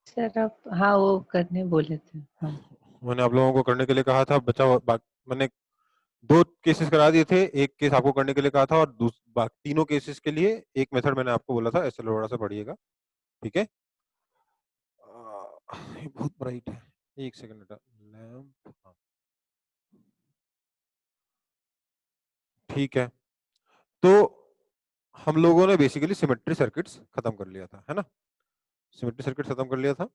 Sir आप हाँ वो करने बोले थे। हाँ मैंने आप लोगों को करने के लिए कहा था, मैंने 2 केसेस करा दिए थे, एक केस आपको करने के लिए कहा था और तीनों केसेस के लिए एक मेथड मैंने आपको बोला था, ऐसे थोड़ा सा पढ़िएगा, ठीक है। ये बहुत ब्राइट है, एक सेकंड बेटा, लैंप, हाँ ठीक है। तो हम लोगों ने बेसिकली सिमेट्री सर्किट्स खत्म कर लिया था, है ना, सिमेट्री सर्किट खत्म कर लिया था।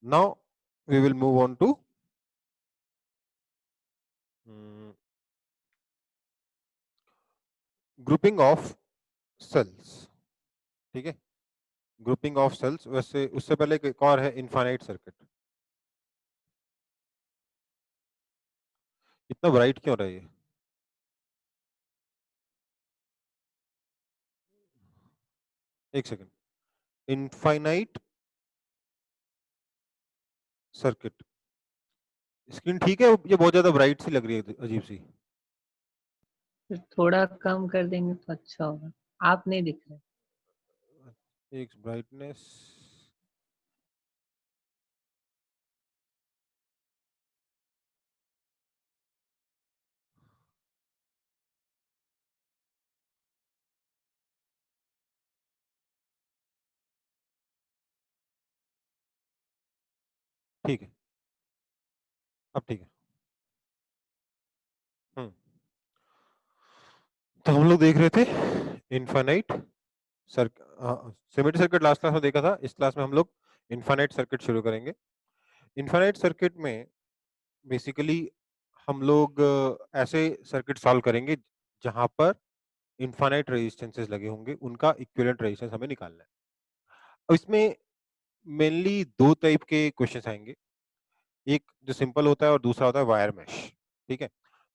Now we will move on to grouping of cells, ठीक है, ग्रुपिंग ऑफ सेल्स। वैसे उससे पहले एक और है इनफाइनाइट सर्किट। इतना ब्राइट क्यों रहा है ये? एक सेकंड, इनफाइनाइट सर्किट, स्क्रीन ठीक है? ये बहुत ज्यादा ब्राइट सी लग रही है, अजीब सी। सर थोड़ा कम कर देंगे तो अच्छा होगा, आप नहीं दिख रहे। एक ब्राइटनेस, ठीक है, अब ठीक है। तो हम लोग देख रहे थे infinite symmetry circuit, last class में देखा था। इस क्लास में हम लोग इनफाइनाइट सर्किट शुरू करेंगे। इनफाइनाइट सर्किट में बेसिकली हम लोग ऐसे सर्किट सॉल्व करेंगे जहां पर इनफाइनाइट रेजिस्टेंसेस लगे होंगे, उनका इक्विवेलेंट रेजिस्टेंस हमें निकालना है। अब इसमें मेनली 2 टाइप के क्वेश्चंस आएंगे, एक जो सिंपल होता है और दूसरा होता है वायर मेश, ठीक है।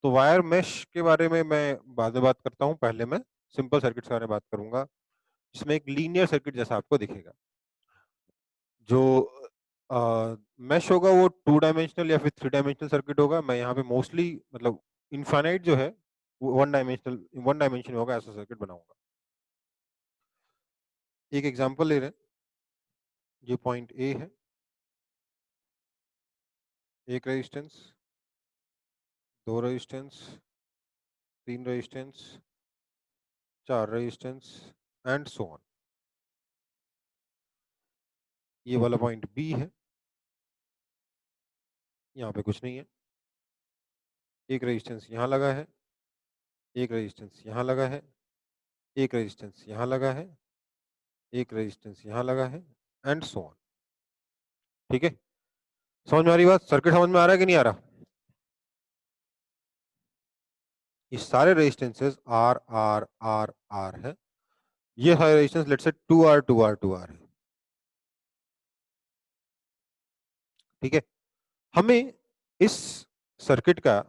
तो वायर मेश के बारे में मैं बाद में बात करता हूं, पहले मैं सिंपल सर्किट के बारे में बात करूंगा, जिसमें एक लीनियर सर्किट जैसा आपको दिखेगा। जो मेश होगा वो 2 डायमेंशनल या फिर 3 डायमेंशनल सर्किट होगा। मैं यहाँ पे मोस्टली मतलब इनफाइनाइट जो है वो 1 डायमेंशन होगा, ऐसा सर्किट बनाऊंगा। एक एग्जांपल ले रहे हैं, ये पॉइंट ए है, एक resistance, 2 resistance, 3 resistance, 4 resistance and so on. ये वाला पॉइंट बी है, यहाँ पे कुछ नहीं है, एक रेजिस्टेंस यहाँ लगा है, एक रेजिस्टेंस यहाँ लगा है, एक रेजिस्टेंस यहाँ लगा है, एक रेजिस्टेंस यहाँ लगा है एंड सो ऑन, ठीक है। समझ में आ रही बात? सर्किट समझ में आ रहा है कि नहीं आ रहा? ये सारे resistances R R R R है, ये सारे रेजिस्टेंस लेट्स से 2R 2R 2R है, ठीक है। हमें इस सर्किट का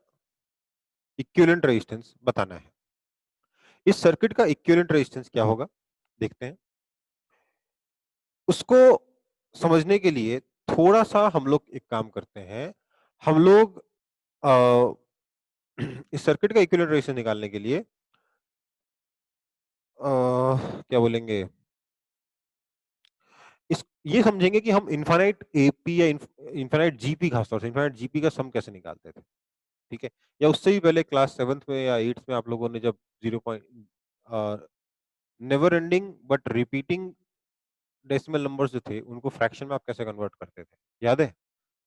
इक्विवेलेंट रेजिस्टेंस बताना है। इस सर्किट का इक्विवेलेंट रेजिस्टेंस क्या होगा देखते हैं। उसको समझने के लिए थोड़ा सा हम लोग एक काम करते हैं, हम लोग इस सर्किट का इक्विवेलेंट रेजिस्टेंस निकालने के लिए क्या बोलेंगे, इस ये समझेंगे कि हम इनफाइनाइट एपी या इनफाइनाइट जीपी, खासतौर से इनफाइनाइट जीपी का सम कैसे निकालते थे, ठीक है। या उससे भी पहले क्लास 7th में या 8th में आप लोगों ने जब 0 point never ending but repeating decimal numbers जो थे उनको फ्रैक्शन में आप कैसे कन्वर्ट करते थे, याद है?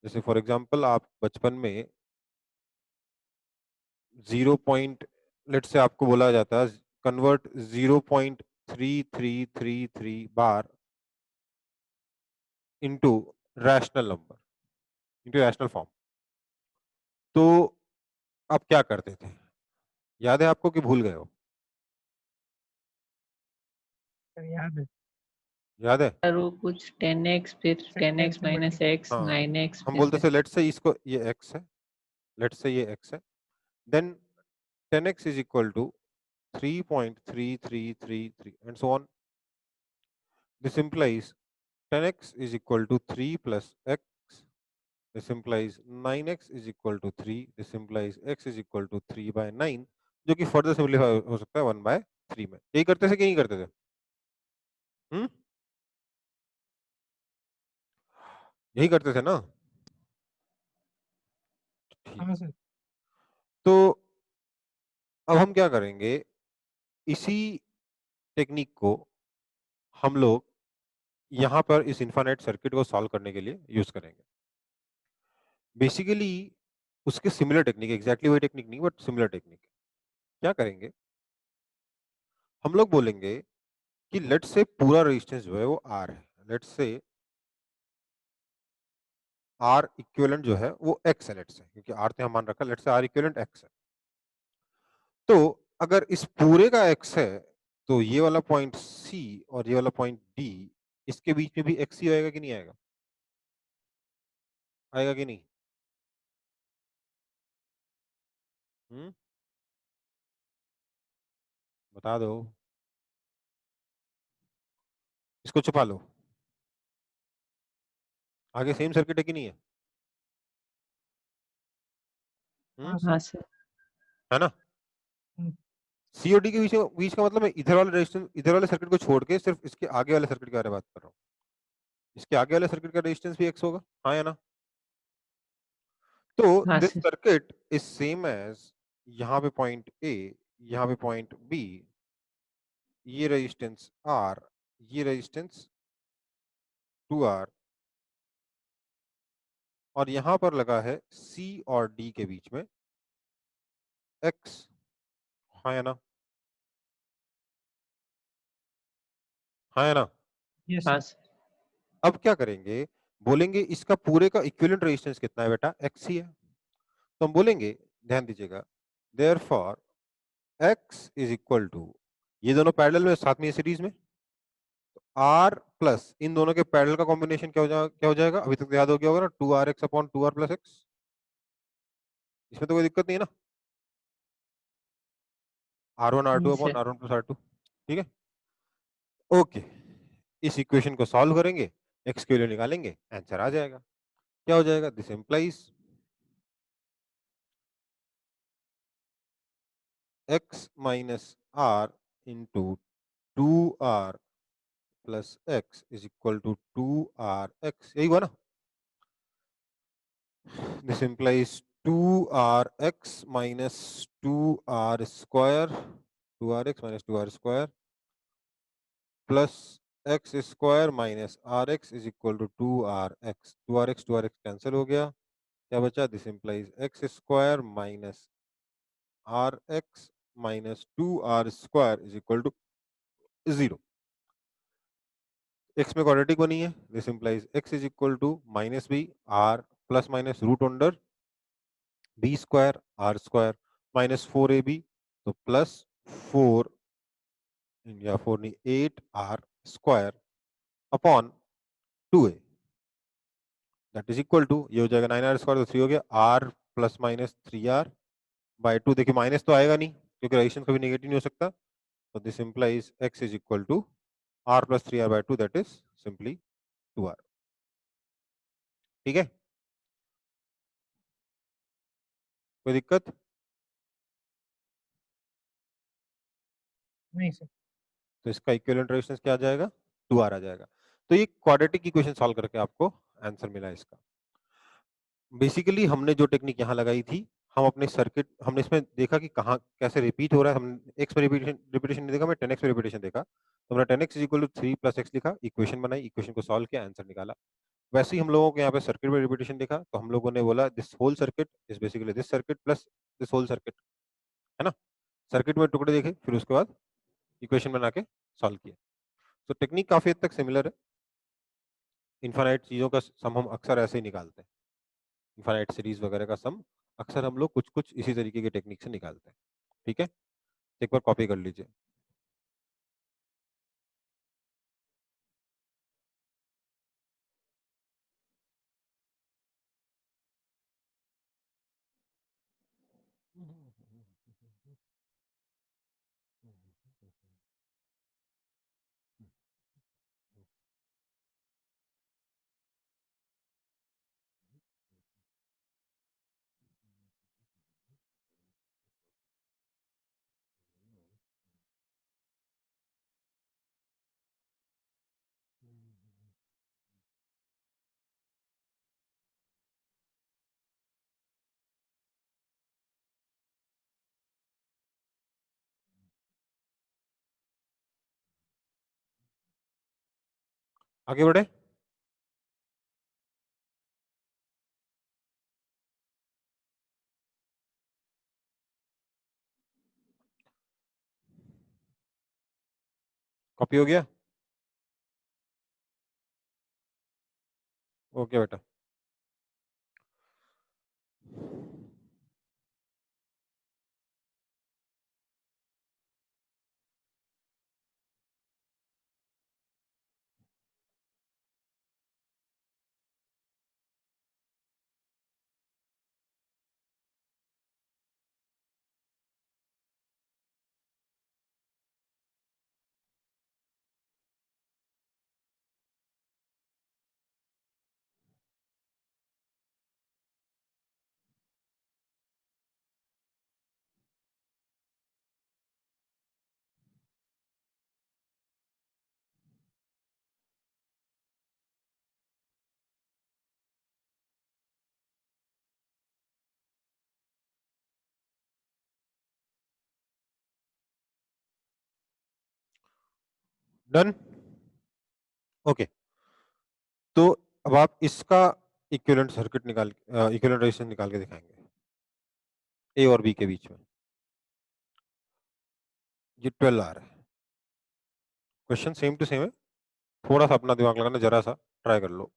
जैसे फॉर एग्जांपल आप बचपन में 0 पॉइंट, लेट से आपको बोला जाता है convert 0.3333 bar into rational number, into rational form, तो आप क्या करते थे? याद है आपको कि भूल गए हो? सर याद है। याद है? सर वो कुछ 10x फिर सर 10x 10 से माइनस मल्टीप्लाई। एक्स हाँ, 9x हम फिर बोलते थे लेट से इसको ये x है, लेट से ये x है, then 10x is equal to 3.3333 and so on. This implies 10x is equal to 3 plus x. This implies 9x is equal to 3. This implies x is equal to 3 by 9, जो कि further simplify हो सकता है 1 by 3 में। यही करते थे कि नहीं करते थे? यही करते थे ना? ठीक। हाँ सर। तो अब हम क्या करेंगे, इसी टेक्निक को हम लोग यहां पर इस इनफाइनाइट सर्किट को सॉल्व करने के लिए यूज करेंगे। बेसिकली उसके सिमिलर टेक्निक, एग्जैक्टली वही टेक्निक नहीं बट सिमिलर टेक्निक। क्या करेंगे, हम लोग बोलेंगे कि लेट से पूरा रेजिस्टेंस जो है वो आर है, लेट से आर इक्विवेलेंट जो है वो एक्स है, लेट से, क्योंकि आर तो हम मान रखा है, लेट से आर इक्विवेलेंट एक्स है। तो अगर इस पूरे का एक्स है तो ये वाला पॉइंट सी और ये वाला पॉइंट डी, इसके बीच में भी एक्स ही आएगा कि नहीं आएगा? आएगा कि नहीं? हम्म, बता दो। इसको छुपा लो, आगे सेम सर्किट है कि नहीं है? हाँ हाँ सर। सर। है ना? हम्म, सी और डी के बीच का मतलब मैं इधर वाले रेजिस्टेंस, इधर वाले सर्किट को छोड़ के सिर्फ इसके आगे वाले सर्किट के बारे में बात कर रहा हूँ। इसके आगे वाले सर्किट का रेजिस्टेंस भी एक्स होगा, हाँ या ना? तो हाँ this sir. Circuit is same as, यहाँ पे पॉइंट ए, यहाँ पे पॉइंट बी, ये रेजिस्टेंस आर, ये रेजिस्टेंस 2R, और यहां पर लगा है सी और डी के बीच में एक्स, हाँ या ना? हाँ या ना? यस हाँ सर। सर। अब क्या करेंगे, बोलेंगे इसका पूरे का इक्विवेलेंट रेजिस्टेंस कितना है बेटा? एक्स ही है। तो हम बोलेंगे, ध्यान दीजिएगा, therefore X is equal to, ये दोनों पैरेलल में साथ में सीरीज में, आर प्लस इन दोनों के पैरेलल का कॉम्बिनेशन क्या हो जाएगा? अभी तक तो याद हो गया होगा ना, 2RX upon 2R plus x. इसमें तो कोई दिक्कत नहीं है ना? R1 R2 नहीं upon sir. R1 plus R2, ठीक है? ओके, इस इक्वेशन को सॉल्व करेंगे, एक्स की वैल्यू निकालेंगे, आंसर आ जाएगा। क्या हो जाएगा? This implies x minus R into 2R plus x is equal to 2RX, यही हुआ ना? This implies 2RX minus 2R square, 2RX minus 2R square plus x square minus RX is equal to 2RX, 2RX cancel हो गया, क्या बचा? This implies x square minus RX minus 2R square is equal to 0। X में quadratic बनी है, this implies x is equal to minus B R plus minus root under B square R square minus 4AB, तो plus 4 या 4 नहीं 8R square upon 2A, that is equal to, ये हो जाएगा 9R square, तो 3 हो गया, R plus minus 3R by 2। देखिए माइनस तो आएगा नहीं क्योंकि रेजिस्टेंस कभी नेगेटिव नहीं हो सकता, तो this implies x is equal to R plus 3R by 2, that is simply 2R। ठीक है, कोई दिक्कत? नहीं सर। तो इसका इक्विवेलेंट रेजिस्टेंस क्या आ जाएगा? 2R आ जाएगा। तो ये क्वाड्रेटिक इक्वेशन सॉल्व करके आपको आंसर मिला इसका। बेसिकली हमने जो टेक्निक यहाँ लगाई थी, हम अपने सर्किट, हमने इसमें देखा कि कहाँ कैसे रिपीट हो रहा है। हमने एक्स में रिपीटेशन रिपीटेशन नहीं देखा, मैं 10x में रिपीटेशन देखा, तो हमने 10x is equal to 3 plus x लिखा, इक्वेशन बनाई, इक्वेशन को सॉल्व किया, आंसर निकाला। वैसे ही हम लोगों को यहाँ पे सर्किट में रिपीटेशन देखा, तो हम लोगों ने बोला this whole circuit is basically this circuit plus this whole circuit, है ना? सर्किट में टुकड़े देखे, फिर उसके बाद इक्वेशन बना के सॉल्व किया। तो टेक्निक काफी हद तक सिमिलर है। इनफाइनाइट चीजों का सम हम अक्सर ऐसे ही निकालते हैं, इनफाइनाइट सीरीज वगैरह का सम अक्सर हम लोग कुछ कुछ इसी तरीके की टेक्निक से निकालते हैं। ठीक है, एक बार कॉपी कर लीजिए। आगे बढ़े। कॉपी हो गया? ओके बेटा। डन। ओके, तो अब आप इसका इक्विवेलेंट सर्किट इक्विवेलेंट रेजिस्टेंस निकाल के दिखाएंगे ए और बी के बीच में। ये 12 आ रहा है। क्वेश्चन सेम टू सेम है, थोड़ा सा अपना दिमाग लगाना, जरा सा ट्राई कर लो।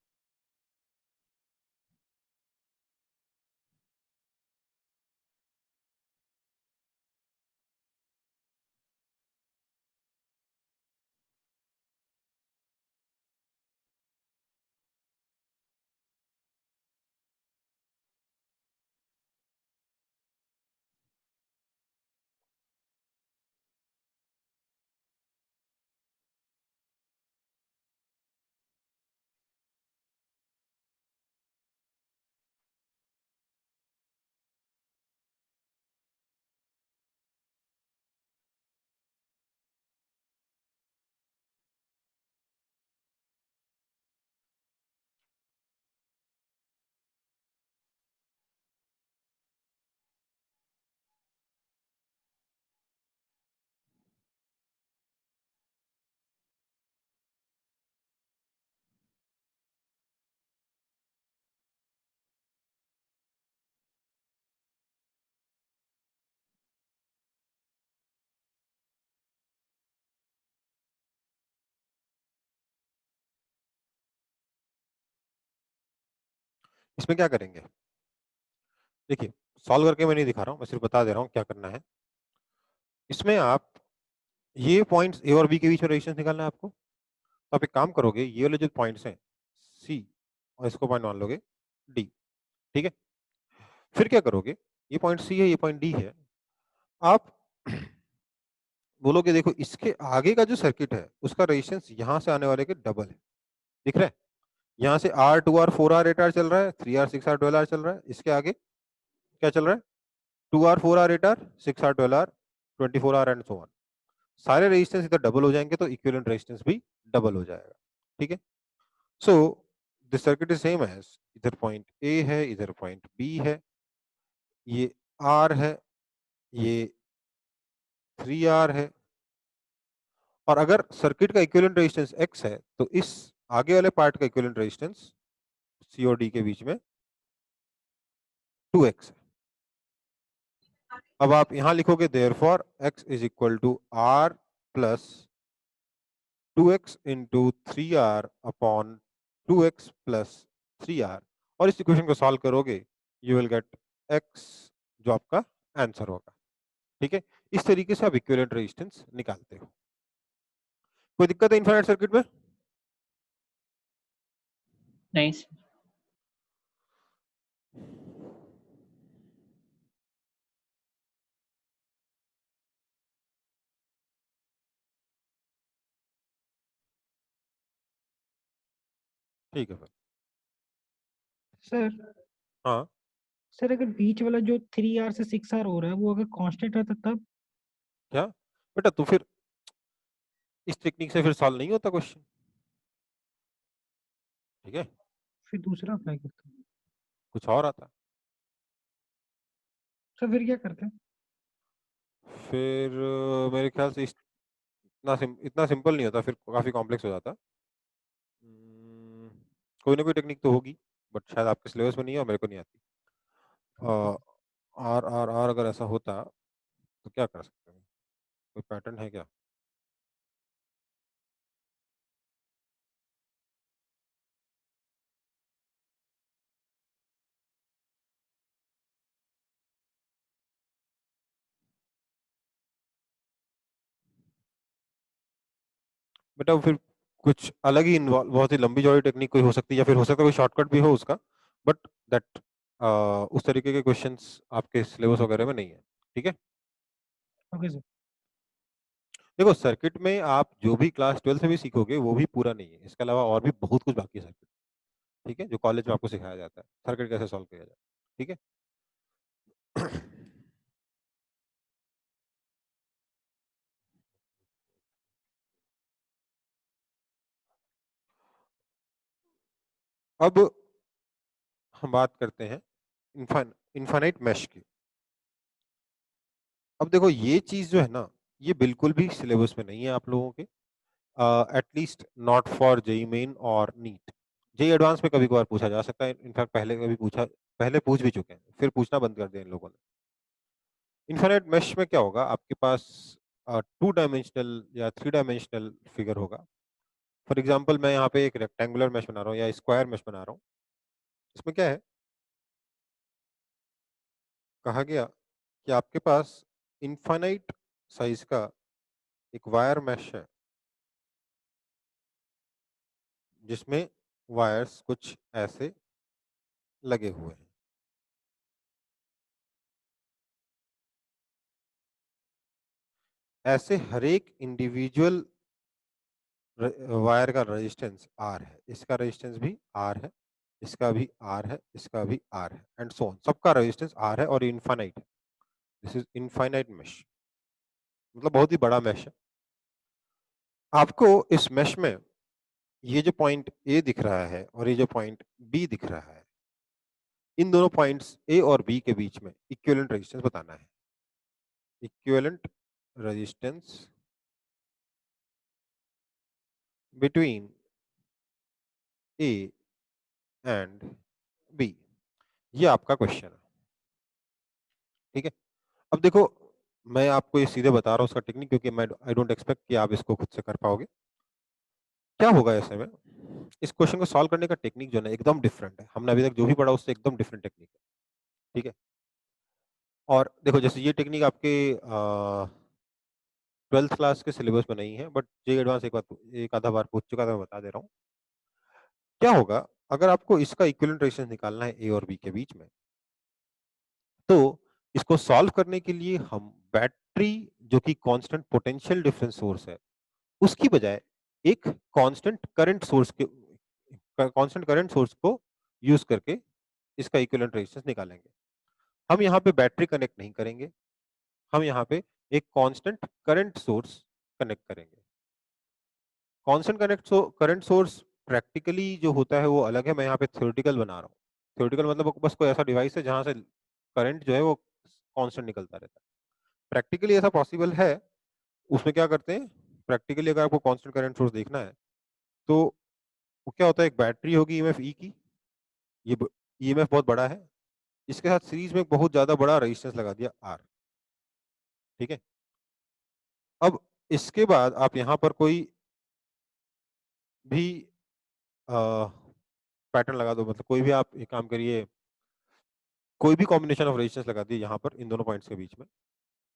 इसमें क्या करेंगे, देखिए सॉल्व करके मैं नहीं दिखा रहा हूं, मैं सिर्फ बता दे रहा हूं क्या करना है। इसमें आप ये पॉइंट्स ए और बी के बीच में रेजिस्टेंस निकालना है आपको। तो आप एक काम करोगे, ये वाले जो पॉइंट्स हैं सी, और इसको पॉइंट मान लोगे डी, ठीक है। फिर क्या करोगे, ये पॉइंट सी है, ये पॉइंट डी है, आप बोलोगे देखो इसके आगे का जो सर्किट है उसका रेजिस्टेंस यहां से आने वाले के डबल है, दिख रहा है। यहाँ से R 2R 4R 8R चल रहा है, 3R 6R 12R चल रहा है, इसके आगे क्या चल रहा है, 2R 4R 8R 6R 12R 24R and so on. सारे रेजिस्टेंस इधर डबल हो जाएंगे तो इक्विवेलेंट रेजिस्टेंस भी डबल हो जाएगा, ठीक है। So this circuit is same as, इधर पॉइंट ए है, इधर पॉइंट बी है, ये R है, ये 3R है, और अगर सर्किट का इक्विवेलेंट रेजिस्टेंस X है तो इस आगे वाले पार्ट का इक्विवेलेंट रेजिस्टेंस C और D के बीच में 2X है। अब आप यहां लिखोगे therefore X is equal to R plus 2X into 3R upon 2X plus 3R, और इस इक्वेशन को सॉल्व करोगे यू विल गेट X जो आपका आंसर होगा, ठीक है। इस तरीके से आप इक्विवेलेंट रेजिस्टेंस निकालते हो। कोई दिक्कत है इनफाइनाइट सर्किट में? नहीं सर। ठीक है फिर। सर हाँ सर अगर बीच वाला जो 3R से 6R हो रहा है वो अगर कांस्टेंट रहता तब? क्या बेटा, तो फिर इस टेक्निक से फिर सॉल्व नहीं होता क्वेश्चन, ठीक है, फिर दूसरा अप्लाई करते हैं। कुछ और आता। सर फिर क्या करते हैं? फिर मेरे ख्याल से इतना इतना सिंपल नहीं होता, फिर काफी कॉम्प्लेक्स हो जाता। कोई ना कोई टेक्निक तो होगी, बट शायद आपके सिलेबस में नहीं है और मेरे को नहीं आती। और अगर ऐसा होता तो क्या कर सकते हैं? कोई पैटर्न है क्या? बेटा फिर कुछ अलग ही इन्वॉल्व, बहुत ही लंबी चौड़ी टेक्निक कोई हो सकती है, या फिर हो सकता है कोई शॉर्टकट भी हो उसका, बट दैट उस तरीके के क्वेश्चंस आपके सिलेबस वगैरह में नहीं है। ठीक है, ओके सर। देखो सर्किट में आप जो भी क्लास 12 में भी सीखोगे वो भी पूरा नहीं है, इसके अलावा और भी बहुत कुछ बाकी है सर्किट। ठीक है, जो कॉलेज में आपको सिखाया जाता है सर्किट कैसे सॉल्व किया जाए। ठीक है। अब हम बात करते हैं इनफाइनाइट मैश की। अब देखो ये चीज जो है ना, ये बिल्कुल भी सिलेबस में नहीं है आप लोगों के, at least not for JEE Main और नीट। जेई एडवांस में कभी कभार पूछा जा सकता है, इनफैक्ट पहले कभी पूछा, पहले पूछ भी चुके हैं, फिर पूछना बंद कर दिया इन लोगों ने। इनफाइनाइट मैश में क्या होगा, आपके पास 2 डायमेंशनल या 3 डायमेंशनल फिगर होगा। फॉर एग्जाम्पल मैं यहाँ पे एक रेक्टेंगुलर मैश बना रहा हूँ या स्क्वायर मैश बना रहा हूँ। इसमें क्या है, कहा गया कि आपके पास इनफाइनाइट साइज का एक वायर मैश है, जिसमें वायर्स कुछ ऐसे लगे हुए हैं। ऐसे हर एक इंडिविजुअल वायर का रेजिस्टेंस आर है, इसका रेजिस्टेंस भी आर है, इसका भी आर है, इसका भी आर है, एंड सो ऑन। सबका रेजिस्टेंस आर है और इनफाइनाइट है। दिस इज इनफाइनाइट मैश, मतलब बहुत ही बड़ा मैश है। आपको इस मैश में ये जो पॉइंट ए दिख रहा है और ये जो पॉइंट बी दिख रहा है, इन दोनों पॉइंट्स ए और बी के बीच में इक्विवेलेंट रेजिस्टेंस बताना है। Equivalent resistance between A and B, ये आपका क्वेश्चन है। ठीक है, अब देखो मैं आपको ये सीधे बता रहा हूँ उसका टेक्निक, क्योंकि मैं आई डोंट एक्सपेक्ट कि आप इसको खुद से कर पाओगे। क्या होगा ऐसे में, इस क्वेश्चन को सॉल्व करने का टेक्निक जो है ना एकदम डिफरेंट है, हमने अभी तक जो भी पढ़ा उससे एकदम डिफरेंट टेक्निक है। ठीक है, और देखो जैसे ये टेक्निक आपके 12th क्लास के सिलेबस में नहीं है, बट जे एडवांस एक आधा बार पूछ चुका था, मैं बता दे रहा हूँ। क्या होगा अगर आपको इसका इक्विवेलेंट रेजिस्टेंस निकालना है ए और बी के बीच में, तो इसको सॉल्व करने के लिए हम बैटरी जो कि कांस्टेंट पोटेंशियल डिफरेंस सोर्स है, उसकी बजाय एक कांस्टेंट करंट सोर्स को यूज करके इसका इक्विवेलेंट रेजिस्टेंस निकालेंगे। हम यहाँ पे बैटरी कनेक्ट नहीं करेंगे, हम यहाँ पे एक कांस्टेंट करंट सोर्स कनेक्ट करेंगे। कांस्टेंट करंट सोर्स प्रैक्टिकली जो होता है वो अलग है, मैं यहाँ पे थ्योरेटिकल बना रहा हूँ। थ्योरेटिकल मतलब बस कोई ऐसा डिवाइस है जहां से करंट जो है वो कांस्टेंट निकलता रहता है। प्रैक्टिकली ऐसा पॉसिबल है, उसमें क्या करते हैं, प्रैक्टिकली अगर आपको कांस्टेंट करंट सोर्स देखना है तो वो क्या होता है, एक बैटरी होगी ईएमएफ ई की, ये ईएमएफ बहुत बड़ा है, इसके साथ सीरीज में एक बहुत ज्यादा बड़ा रेजिस्टेंस लगा दिया आर। ठीक है, अब इसके बाद आप यहाँ पर कोई भी पैटर्न लगा दो, मतलब कोई भी आप एक काम करिए, कोई भी कॉम्बिनेशन ऑफ रेजिस्टेंस लगा दिए यहाँ पर इन दोनों पॉइंट्स के बीच में,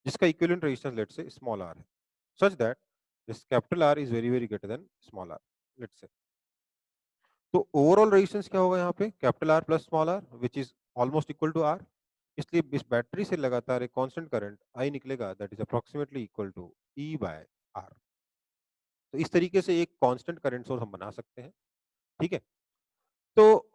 जिसका equivalent resistance let say small R है, such that this capital R is very very greater than small R let say. तो ओवरऑल रेजिस्टेंस क्या होगा यहाँ पे, capital R plus small R which is almost equal to R. इसलिए इस battery से लगातार एक कांस्टेंट करंट आई निकलेगा that is approximately equal to E by R. तो इस तरीके से एक कांस्टेंट करंट सोर्स हम बना सकते हैं। ठीक है, तो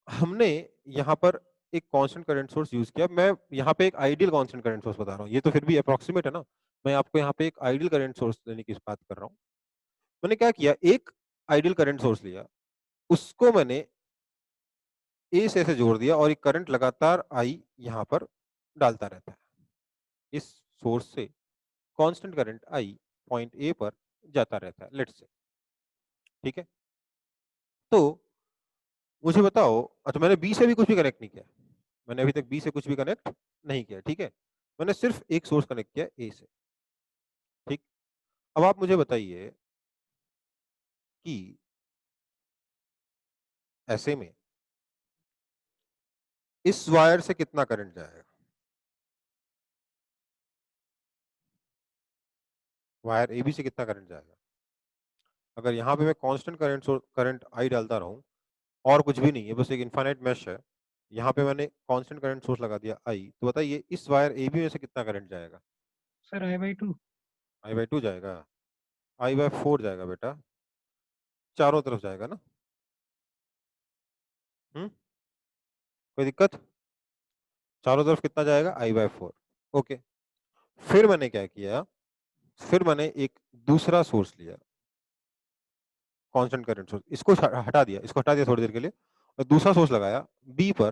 हमने यहाँ पर एक कांस्टेंट करंट सोर्स यूज किया, मैं यहाँ पे एक आइडियल कांस्टेंट करंट सोर्स बता रहा हूँ, ये तो फिर भी अप्रोक्सीमेट है ना, मैं आपको यहाँ पे एक आइडियल करंट सोर्स लेने की बात कर रहा हूँ। मैंने क्या किया, एक आइडियल करंट सोर्स लिया, उसको मैंने ए से ऐसे जोड़ दिया और एक करंट लगातार आई यहाँ पर डालता रहता है। इस सोर्स से constant current I point A पर जाता रहता है लेट्स से। ठीक है, तो मुझे बताओ, अच्छा मैंने बी से भी कुछ भी कनेक्ट नहीं किया, मैंने अभी तक बी से कुछ भी कनेक्ट नहीं किया, ठीक है, मैंने सिर्फ एक सोर्स कनेक्ट किया ए से, ठीक। अब आप मुझे बताइए कि ऐसे में इस वायर से कितना करंट जाएगा, वायर ए बी से कितना करंट जाएगा। अगर यहाँ पे मैं कांस्टेंट करंट आई डालता रहूं और कुछ भी नहीं है, बस एक इनफाइनाइट मैश है, यहाँ पे मैंने कांस्टेंट करंट सोर्स लगा दिया आई, तो बताइए इस वायर ए बी में से कितना करंट जाएगा। Sir I/2। I/2 जाएगा, I/4 जाएगा बेटा, चारों तरफ जाएगा ना। कोई दिक्कत, चारों तरफ कितना जाएगा, I/4। ओके, फिर मैंने क्या किया, फिर मैंने एक दूसरा सोर्स लिया, कांस्टेंट करंट सोर्स, इसको हटा दिया, इसको हटा दिया थोड़ी देर के लिए, और दूसरा सोर्स लगाया बी पर,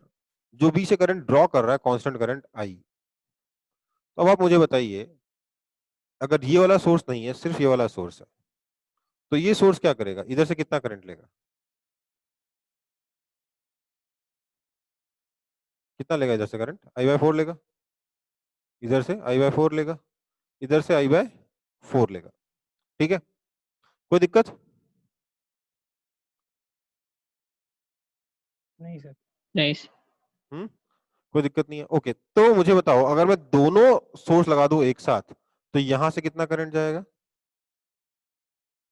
जो बी से करंट ड्रॉ कर रहा है कांस्टेंट करंट आई। तो अब आप मुझे बताइए, अगर ये वाला सोर्स नहीं है, सिर्फ ये वाला सोर्स है, तो ये सोर्स क्या करेगा, इधर से कितना करंट लेगा, कितना लेगा इधर से करंट, I/4 लेगा, इधर से I/4 लेगा, इधर से I/4 लेगा, ठीक है, कोई दिक्कत। नहीं सर। नहीं हम्म, कोई दिक्कत नहीं है। ओके, तो मुझे बताओ, अगर मैं दोनों सोर्स लगा दूं एक साथ, तो यहां से कितना करंट जाएगा,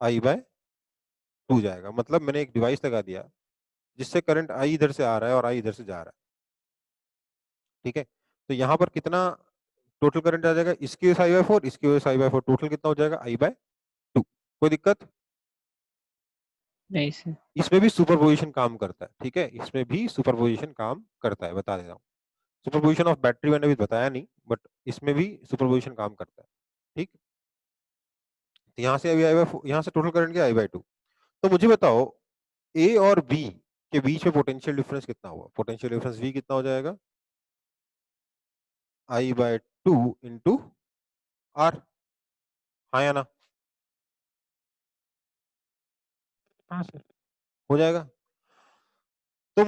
I/2 जाएगा। मतलब मैंने एक डिवाइस लगा दिया जिससे करंट आई इधर से आ रहा है और आई इधर से जा रहा है, ठीक है। तो यहाँ पर कितना टोटल करंट आ जाएगा, इसकी वजह से I/4, इसकी वजह से I/4, टोटल कितना हो जाएगा, I/2। कोई दिक्कत, नहीं सर। इसमें भी सुपरपोजिशन काम करता है, ठीक है, इसमें भी सुपरपोजिशन काम करता है, बता देता हूँ। सुपरपोजिशन ऑफ बैटरी मैंने अभी बताया नहीं, बट इसमें भी सुपरपोजिशन काम करता है, ठीक। तो यहाँ से अभी यहाँ से टोटल करंट गया I/2। तो मुझे बताओ, ए और बी के बीच में पोटेंशियल डिफरेंस कितना हुआ, पोटेंशियल डिफरेंस V कितना हो जाएगा, I/2 इंटू R, हाँ या ना, हाँ सर। हो जाएगा। तो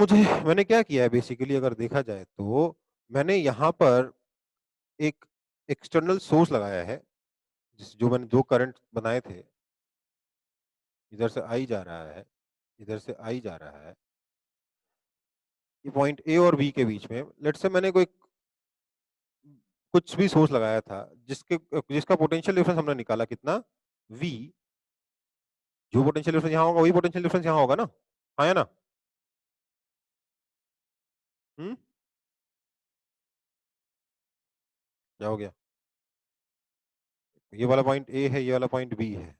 मैंने क्या किया है बेसिकली, अगर देखा जाए तो मैंने यहाँ पर एक एक्सटर्नल सोर्स लगाया है, जो मैंने दो करंट बनाए थे, इधर से आई जा रहा है, इधर से आई जा रहा है, ये पॉइंट ए और बी के बीच में, लेट्स से मैंने कोई कुछ भी सोर्स लगाया था, जिसका पोटेंशियल डिफरेंस हमने निकाला कितना, V। जो पोटेंशियल डिफरेंस यहाँ होगा वही पोटेंशियल डिफरेंस यहाँ होगा ना, हाँ या ना। हम्म, क्या हो गया, ये वाला पॉइंट ए है, ये वाला पॉइंट बी है,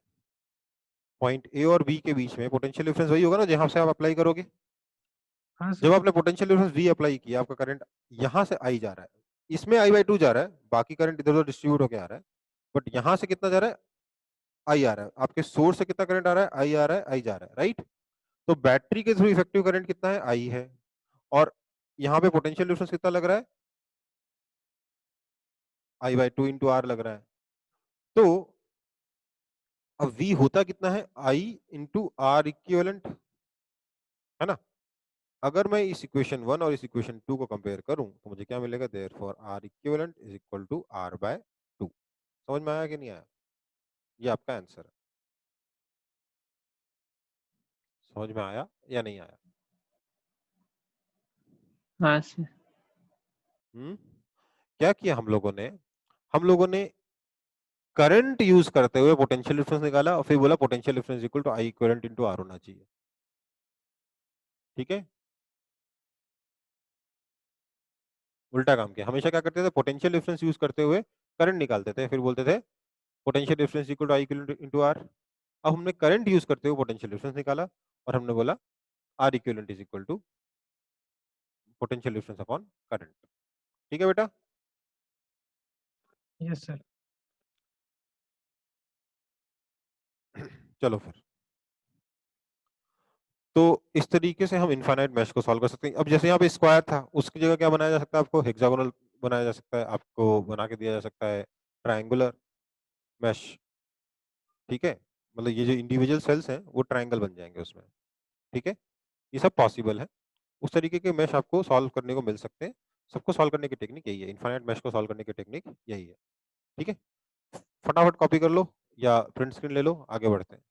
पॉइंट ए और बी के बीच में पोटेंशियल डिफरेंस वही होगा ना जहां से आप अप्लाई करोगे। हाँ जब सर। आपने पोटेंशियल डिफरेंस V अप्लाई किया, आपका करंट यहां से आई जा रहा है, इसमें I/2 जा रहा है, बाकी करंट इधर उधर डिस्ट्रीब्यूट होकर आ रहा है, बट यहां से कितना जा रहा है, आई आ रहा है, आपके सोर्स से कितना करंट आ रहा है, आई आ रहा है, आई जा रहा है, राइट। तो बैटरी के थ्रू इफेक्टिव करंट कितना है, आई है, और यहाँ पे पोटेंशियल डिफरेंस कितना लग रहा है, I/2 इंटू आर लग रहा है। तो अब V होता कितना है, I इंटू आर इक्विवेलेंट, है ना। अगर मैं इस इक्वेशन 1 और इस इक्वेशन 2 को कंपेयर करूं तो मुझे क्या मिलेगा, therefore R equivalent is equal to R/2। समझ में आया कि नहीं आया, ये आपका आंसर है। समझ में आया या नहीं आया। हाँ सर। क्या किया हम लोगों ने करंट यूज करते हुए पोटेंशियल डिफरेंस निकाला और फिर बोला potential difference equal to I equivalent into R होना चाहिए, ठीक है। उल्टा काम किया, हमेशा क्या करते थे, पोटेंशियल डिफरेंस यूज करते हुए करंट निकालते थे, फिर बोलते थे potential difference equal to I equivalent into R. अब हमने करंट यूज करते हुए पोटेंशियल डिफरेंस निकाला और हमने बोला R equivalent is equal to potential difference upon current, ठीक है बेटा। Yes sir. चलो फिर, तो इस तरीके से हम इनफाइनाइट मैश को सॉल्व कर सकते हैं। अब जैसे यहाँ पे स्क्वायर था, उसकी जगह क्या बनाया जा सकता है, आपको हेक्सागोनल बनाया जा सकता है, आपको बना के दिया जा सकता है ट्रायंगुलर मैश, ठीक है। मतलब ये जो इंडिविजुअल सेल्स हैं वो ट्रायंगल बन जाएंगे उसमें, ठीक है, ये सब पॉसिबल है। उस तरीके के मैश आपको सॉल्व करने को मिल सकते हैं। सबको सॉल्व करने की टेक्निक यही है, इनफाइनाइट मैश को सॉल्व करने की टेक्निक यही है। ठीक है, फटाफट कॉपी कर लो या प्रिंट स्क्रीन ले लो, आगे बढ़ते हैं।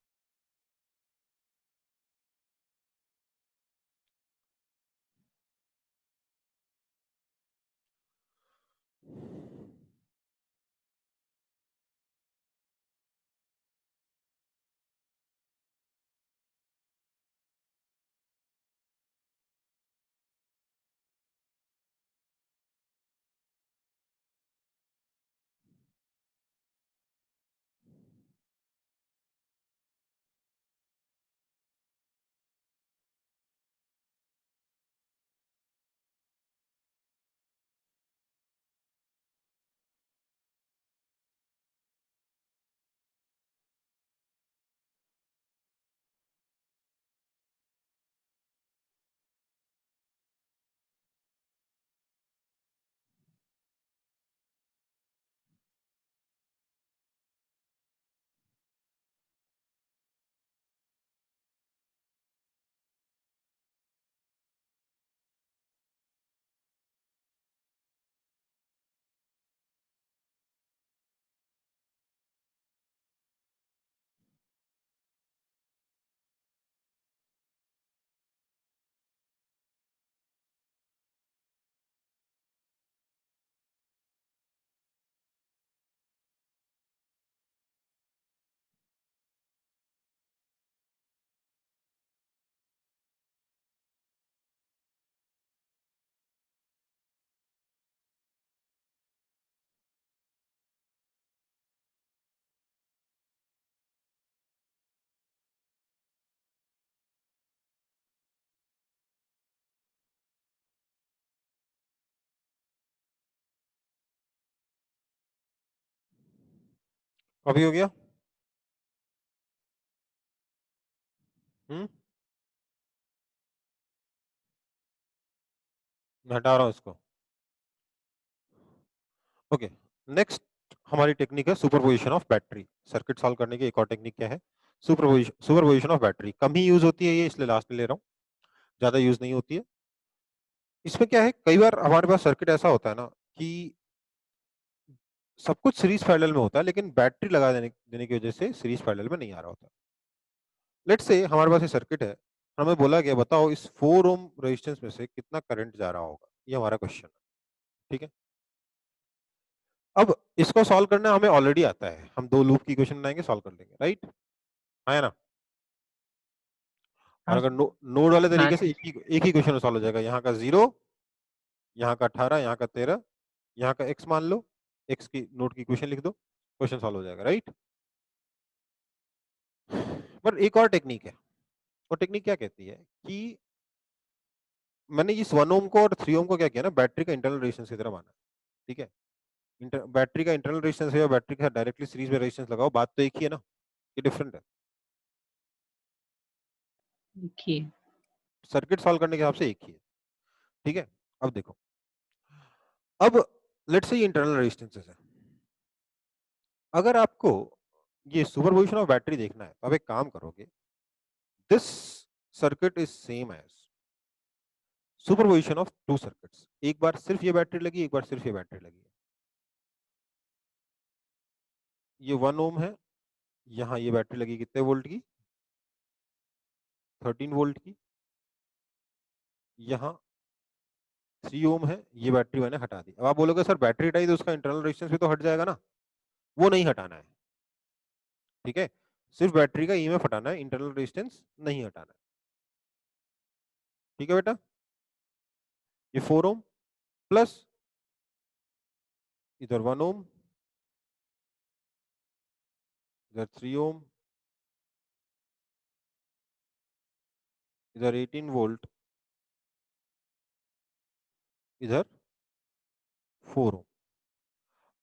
कॉपी हो गया? मैं हटा रहा हूं इसको। ओके, नेक्स्ट हमारी टेक्निक है superposition of battery. Circuit solve करने की एक और टेक्निक क्या है? Superposition of battery. Come he use होती है ये, इसलिए लास्ट में ले रहा हूँ, ज्यादा यूज नहीं होती है। इसमें क्या है, कई बार हमारे पास सर्किट ऐसा होता है ना कि सब कुछ सीरीज पैरेलल में होता है, लेकिन बैटरी लगा देने की वजह से सीरीज पैरेलल में नहीं आ रहा होता। लेट्स से हमारे पास ये सर्किट है, हमें बोला गया बताओ इस 4 ओम रेजिस्टेंस में से कितना करंट जा रहा होगा, ये हमारा क्वेश्चन है। ठीक है, अब इसको सॉल्व करना हमें ऑलरेडी आता है, हम 2 लूप की इक्वेशन बनाएंगे, सॉल्व कर लेंगे, राइट? है ना? और हाँ अगर सर। नोड वाले हाँ तरीके से सर। एक ही क्वेश्चन सॉल्व हो जाएगा। यहाँ का 0, यहाँ का 18, यहाँ का 13, यहाँ का x मान लो, x की नोड की इक्वेशन लिख दो, क्वेश्चन सॉल्व हो जाएगा, राइट? पर एक और टेक्निक है, वो टेक्निक क्या कहती है कि मैंने इस 1 ओम को और 3 ओम को क्या किया ना, बैटरी का इंटरनल रेजिस्टेंस की तरह माना। ठीक है, बैटरी का इंटरनल रेजिस्टेंस है या बैटरी का डायरेक्टली सीरीज में रेजिस्टेंस लगाओ, बात तो एक ही है ना, ये डिफरेंट है। देखिए, सर्किट सॉल्व करने के हिसाब से एक ही है। ठीक है, अब देखो, अब लेट्स से ये इंटरनल रेजिस्टेंसेस है। अगर आपको ये सुपरपोजिशन ऑफ बैटरी देखना है तो आप एक काम करोगे, this circuit is same as superposition of 2 circuits. एक बार सिर्फ ये बैटरी लगी, एक बार सिर्फ ये बैटरी लगी है। ये 1 ओम है, यहाँ ये बैटरी लगी कितने वोल्ट की, 13 वोल्ट की। यहाँ 3 ओम है, ये बैटरी मैंने हटा दी। अब आप बोलोगे सर बैटरी हटाई तो उसका इंटरनल रेजिस्टेंस भी तो हट जाएगा ना, वो नहीं हटाना है। ठीक है, सिर्फ बैटरी का ईएमएफ हटाना है, इंटरनल रेजिस्टेंस नहीं हटाना है। ठीक है बेटा, ये 4 ओम प्लस इधर 1 ओम, इधर 3 ओम, इधर 18 वोल्ट, इधर 4 ओम।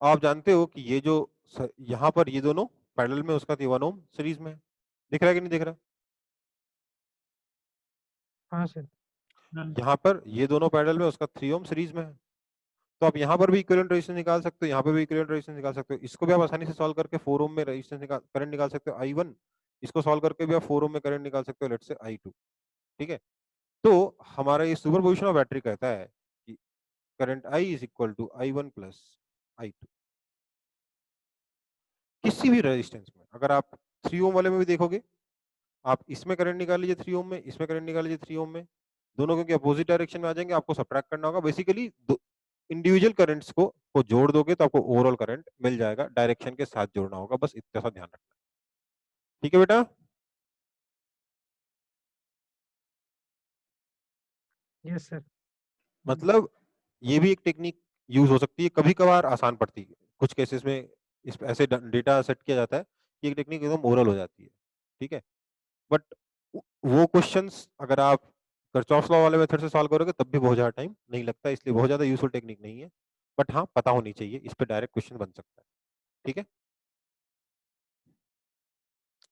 आप जानते हो कि ये जो यहाँ पर ये दोनों पैरेलल में, उसका 1 ओम सीरीज में है। दिख रहा है कि नहीं दिख रहा? हाँ सर। हाँ, यहाँ पर ये दोनों पैरेलल में, उसका 3 ओम सीरीज में है। तो आप यहाँ पर भी इक्विवेलेंट रेजिस्टेंस निकाल सकते हो, यहाँ पर भी इक्विवेलेंट रेजिस्टेंस निकाल सकते हो। इसको भी आप आसानी से सॉल्व करके 4 ओम में रेजिस्टेंस करंट निकाल सकते हो I1। इसको सॉल्व करके भी आप 4 ओम में करंट निकाल सकते हो, लेट्स से I2। ठीक है, तो हमारा ये सुपरपोजिशन ऑफ बैटरी कहता है कि current I is equal to I1 plus I2 किसी भी रेजिस्टेंस में। अगर आप 3 ओम वाले में भी देखोगे, आप इसमें करंट निकाल लीजिए 3 ओम में, इसमें करंट निकाल लीजिए 3 ओम में, दोनों क्योंकि अपोजिट डायरेक्शन में आ जाएंगे, आपको सब्ट्रैक्ट करना होगा। बेसिकली इंडिविजुअल करंट्स को जोड़ दोगे तो आपको ओवरऑल करंट मिल जाएगा, डायरेक्शन के साथ जोड़ना होगा, बस इतना सा ध्यान रखना। ठीक है बेटा? Yes sir. मतलब ये भी एक टेक्निक यूज हो सकती है, कभी कभार आसान पड़ती है, कुछ केसेस में इस ऐसे डेटा सेट किया जाता है कि एक टेक्निक एकदम ओवरऑल हो जाती है। ठीक है, बट वो क्वेश्चंस अगर आप किरचॉफ लॉ वाले मेथड से सॉल्व करोगे तब भी बहुत ज्यादा टाइम नहीं लगता, इसलिए बहुत ज्यादा यूजफुल टेक्निक नहीं है, बट हाँ पता होनी चाहिए, इस पे डायरेक्ट क्वेश्चन बन सकता है। ठीक है,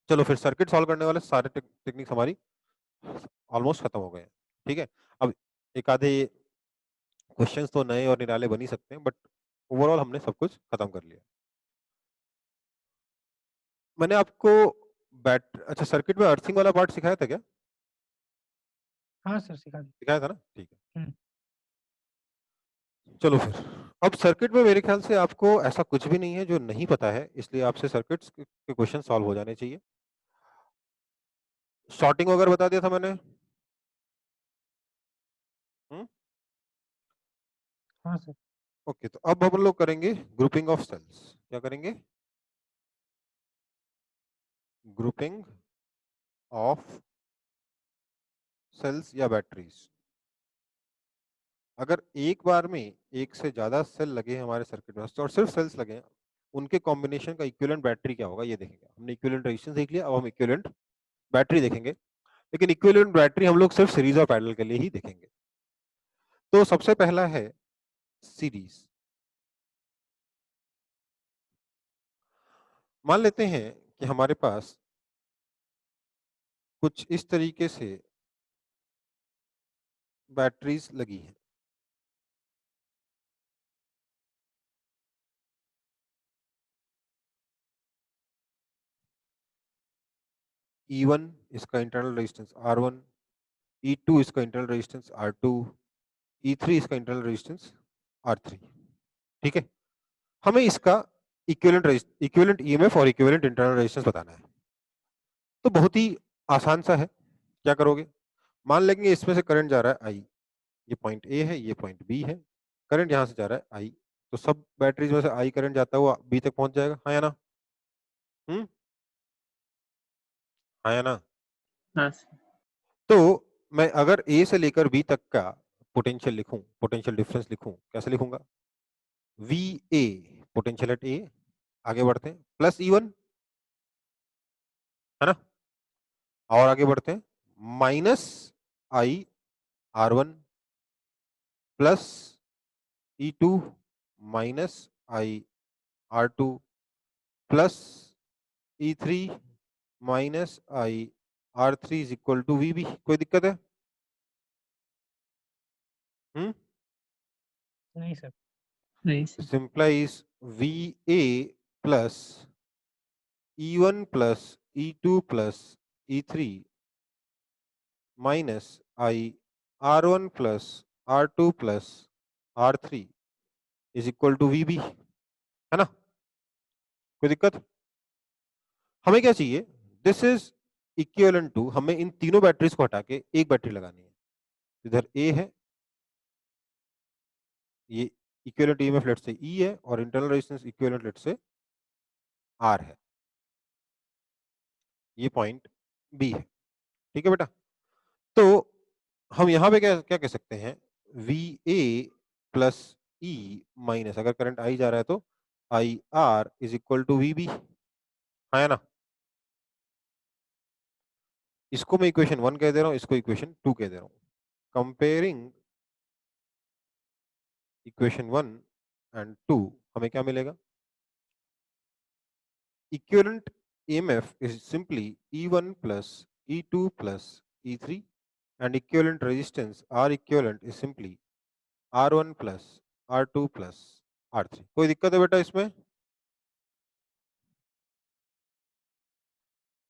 चलो फिर सर्किट सॉल्व करने वाले सारे टेक्निक्स हमारी ऑलमोस्ट खत्म हो गए हैं। ठीक है, अब एक आधे क्वेश्चंस तो नए और निराले बन ही सकते हैं, बट ओवरऑल हमने सब कुछ खत्म कर लिया। मैंने आपको अच्छा सर्किट में अर्थिंग वाला पार्ट सिखाया था क्या? हाँ सर, सिखा दी। सिखाया था ना, ठीक है। हम्म। चलो फिर, अब सर्किट में मेरे ख्याल से आपको ऐसा कुछ भी नहीं है जो नहीं पता है, इसलिए आपसे सर्किट्स के क्वेश्चन सॉल्व हो जाने चाहिए। शॉर्टिंग वगैरह बता दिया था मैंने। हाँ सर। ओके, तो अब हम लोग करेंगे ग्रुपिंग ऑफ सेल्स। क्या करेंगे? ग्रुपिंग ऑफ सेल्स या बैटरीज। अगर एक बार में एक से ज्यादा सेल लगे हमारे सर्किट में और सिर्फ सेल्स लगे हैं, उनके कॉम्बिनेशन का इक्विवेलेंट बैटरी क्या होगा ये देखेंगे। हमने इक्विवेलेंट रेजिस्टेंस देख लिया, अब हम इक्विवेलेंट बैटरी देखेंगे, लेकिन इक्विवेलेंट बैटरी हम लोग सिर्फ सीरीज और पैरेलल के लिए ही देखेंगे। तो सबसे पहला है सीरीज। मान लेते हैं कि हमारे पास कुछ इस तरीके से बैटरीज लगी हैं। E1 इसका इंटरनल रेजिस्टेंस R1, E2 इसका इंटरनल रेजिस्टेंस R2, E3 इसका इंटरनल रेजिस्टेंस R3। ठीक है, हमें इसका इक्विवेलेंट ईएमएफ और इक्विवेलेंट इंटरनल रेजिस्टेंस बताना है। तो बहुत ही आसान सा है, क्या करोगे? मान लेंगे इसमें से करंट जा रहा है आई, ये पॉइंट ए है, ये पॉइंट बी है, करंट यहां से जा रहा है आई, तो सब बैटरीज में से आई करंट जाता हुआ बी तक पहुंच जाएगा, हाँ या ना? हाँ या ना? हाँ सर। तो मैं अगर ए से लेकर बी तक का पोटेंशियल लिखूं, पोटेंशियल डिफरेंस लिखूं, कैसे लिखूंगा? वी ए, पोटेंशियल एट ए, आगे बढ़ते हैं, प्लस E1, है ना, और आगे बढ़ते हैं, minus I R1 plus E2 minus I R2 plus E3 minus I R3 is equal to VB। कोई दिक्कत है? नहीं सर। नहीं sir. Simplifies VA plus E1 plus E2 plus E3 minus I R1 plus R2 plus R3 is equal to VB, है ना? कोई दिक्कत? हमें क्या चाहिए? दिस इज इक्विवेलेंट टू, हमें इन तीनों बैटरीज को हटा के एक बैटरी लगानी है। इधर ए है, ये इक्विवेलेंट ईएमएफ लेट से ई है, और इंटरनल रेजिस्टेंस इक्विवेलेंट लेट से आर है, ये पॉइंट बी है। ठीक है बेटा, तो हम यहां पे क्या क्या कह सकते हैं? V A plus E minus, अगर करंट आई जा रहा है तो I R is equal to V B, है ना? इसको मैं इक्वेशन 1 कह दे रहा हूं, इसको इक्वेशन 2 कह दे रहा हूं। कंपेयरिंग इक्वेशन 1 एंड 2 हमें क्या मिलेगा? Equivalent EMF is simply E1 plus E2 plus E3, and equivalent resistance R equivalent is simply R1 plus R2 plus R3। कोई दिक्कत है बेटा इसमें?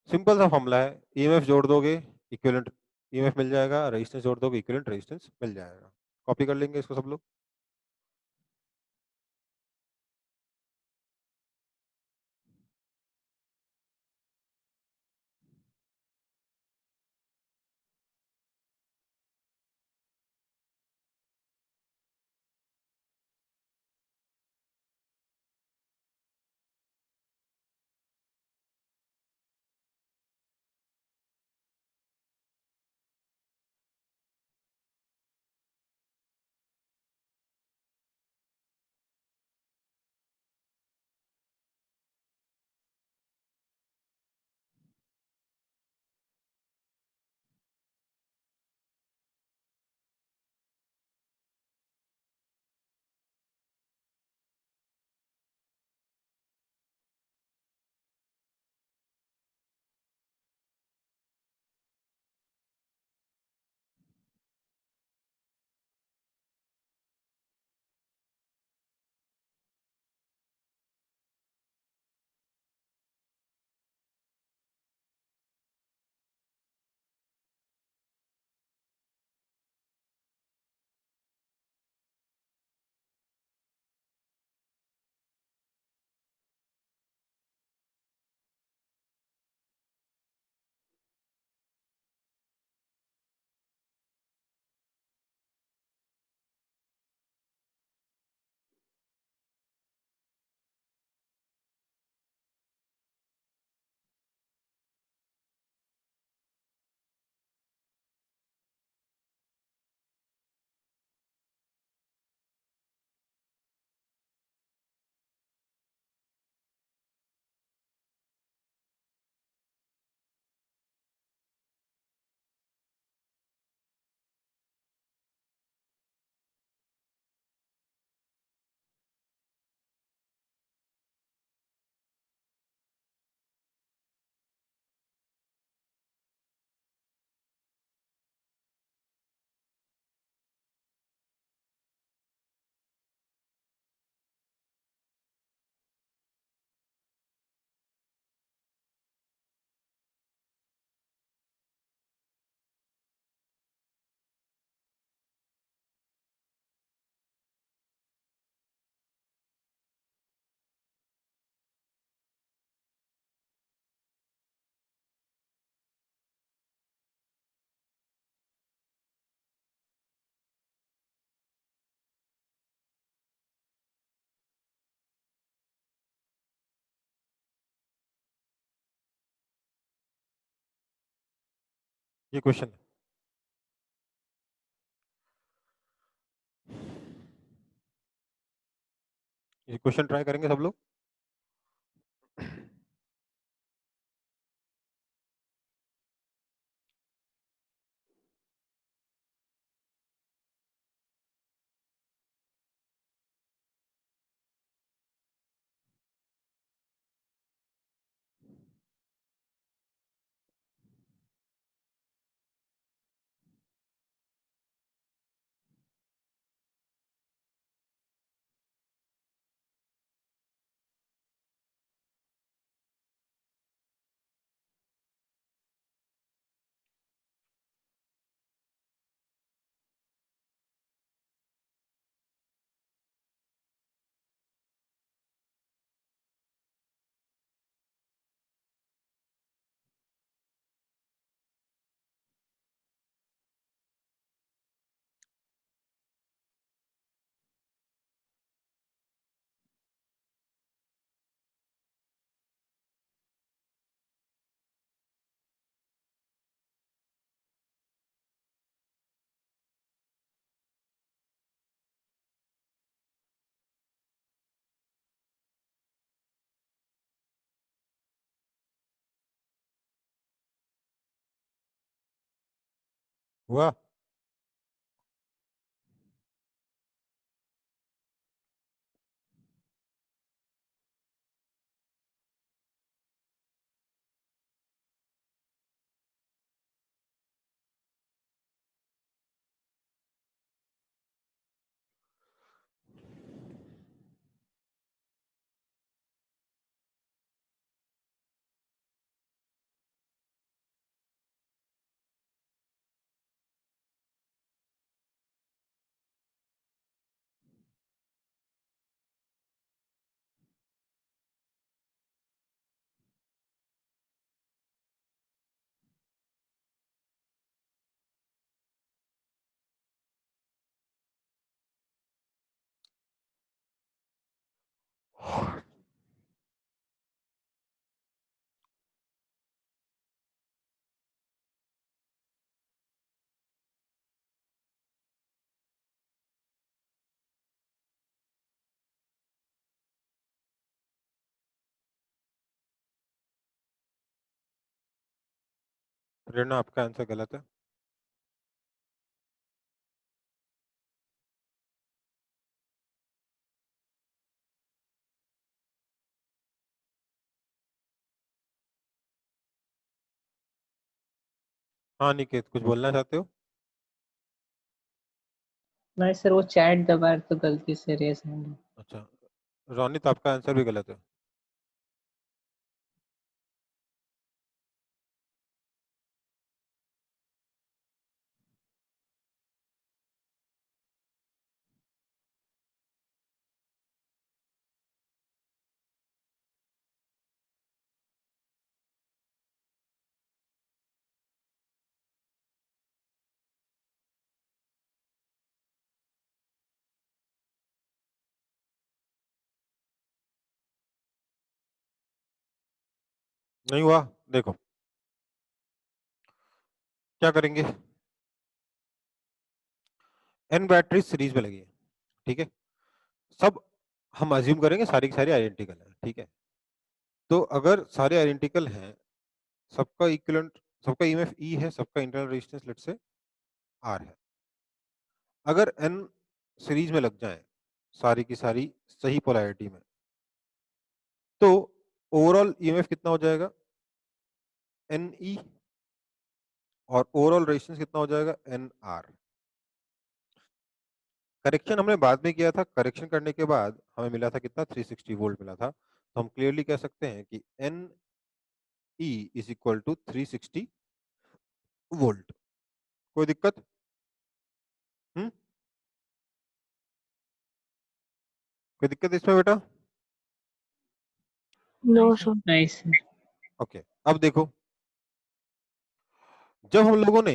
सिंपल सा फॉर्मूला है, EMF जोड़ दोगे, इक्विवेलेंट ईएमएफ मिल जाएगा, रेजिस्टेंस जोड़ दोगे इक्विवेलेंट रेजिस्टेंस मिल जाएगा। कॉपी कर लेंगे इसको सब लोग। ये क्वेश्चन है। ये क्वेश्चन ट्राई करेंगे सब लोग। हुआ। प्रेरणा आपका आंसर गलत है। हाँ निकेत, कुछ बोलना चाहते हो? नहीं सर, वो चैट दबा रहे तो गलती से रेस हैंड। अच्छा, रोनित आपका आंसर भी गलत है। नहीं हुआ? देखो क्या करेंगे, एन बैटरी सीरीज में लगी है, ठीक है, सब हम अज्यूम करेंगे सारी की सारी आइडेंटिकल है, ठीक है। तो अगर सारे आइडेंटिकल हैं, सबका इक्विवेलेंट, सबका ईएमएफ ई है, सबका internal resistance let's say R है। अगर एन सीरीज में लग जाए सारी की सारी सही पोलैरिटी में, तो ओवरऑल ईएमएफ कितना हो जाएगा, एन ई, और ओवरऑल रेजिस्टेंस कितना हो जाएगा, एन आर। करेक्शन हमने बाद में किया था, करेक्शन करने के बाद हमें मिला था कितना, 360 वोल्ट मिला था। तो हम क्लियरली कह सकते हैं कि N E is equal to 360 volt. कोई दिक्कत? हम्म, कोई दिक्कत इसमें बेटा? नहीं नो सर। सर। नहीं सर। ओके, अब देखो, जब हम लोगों ने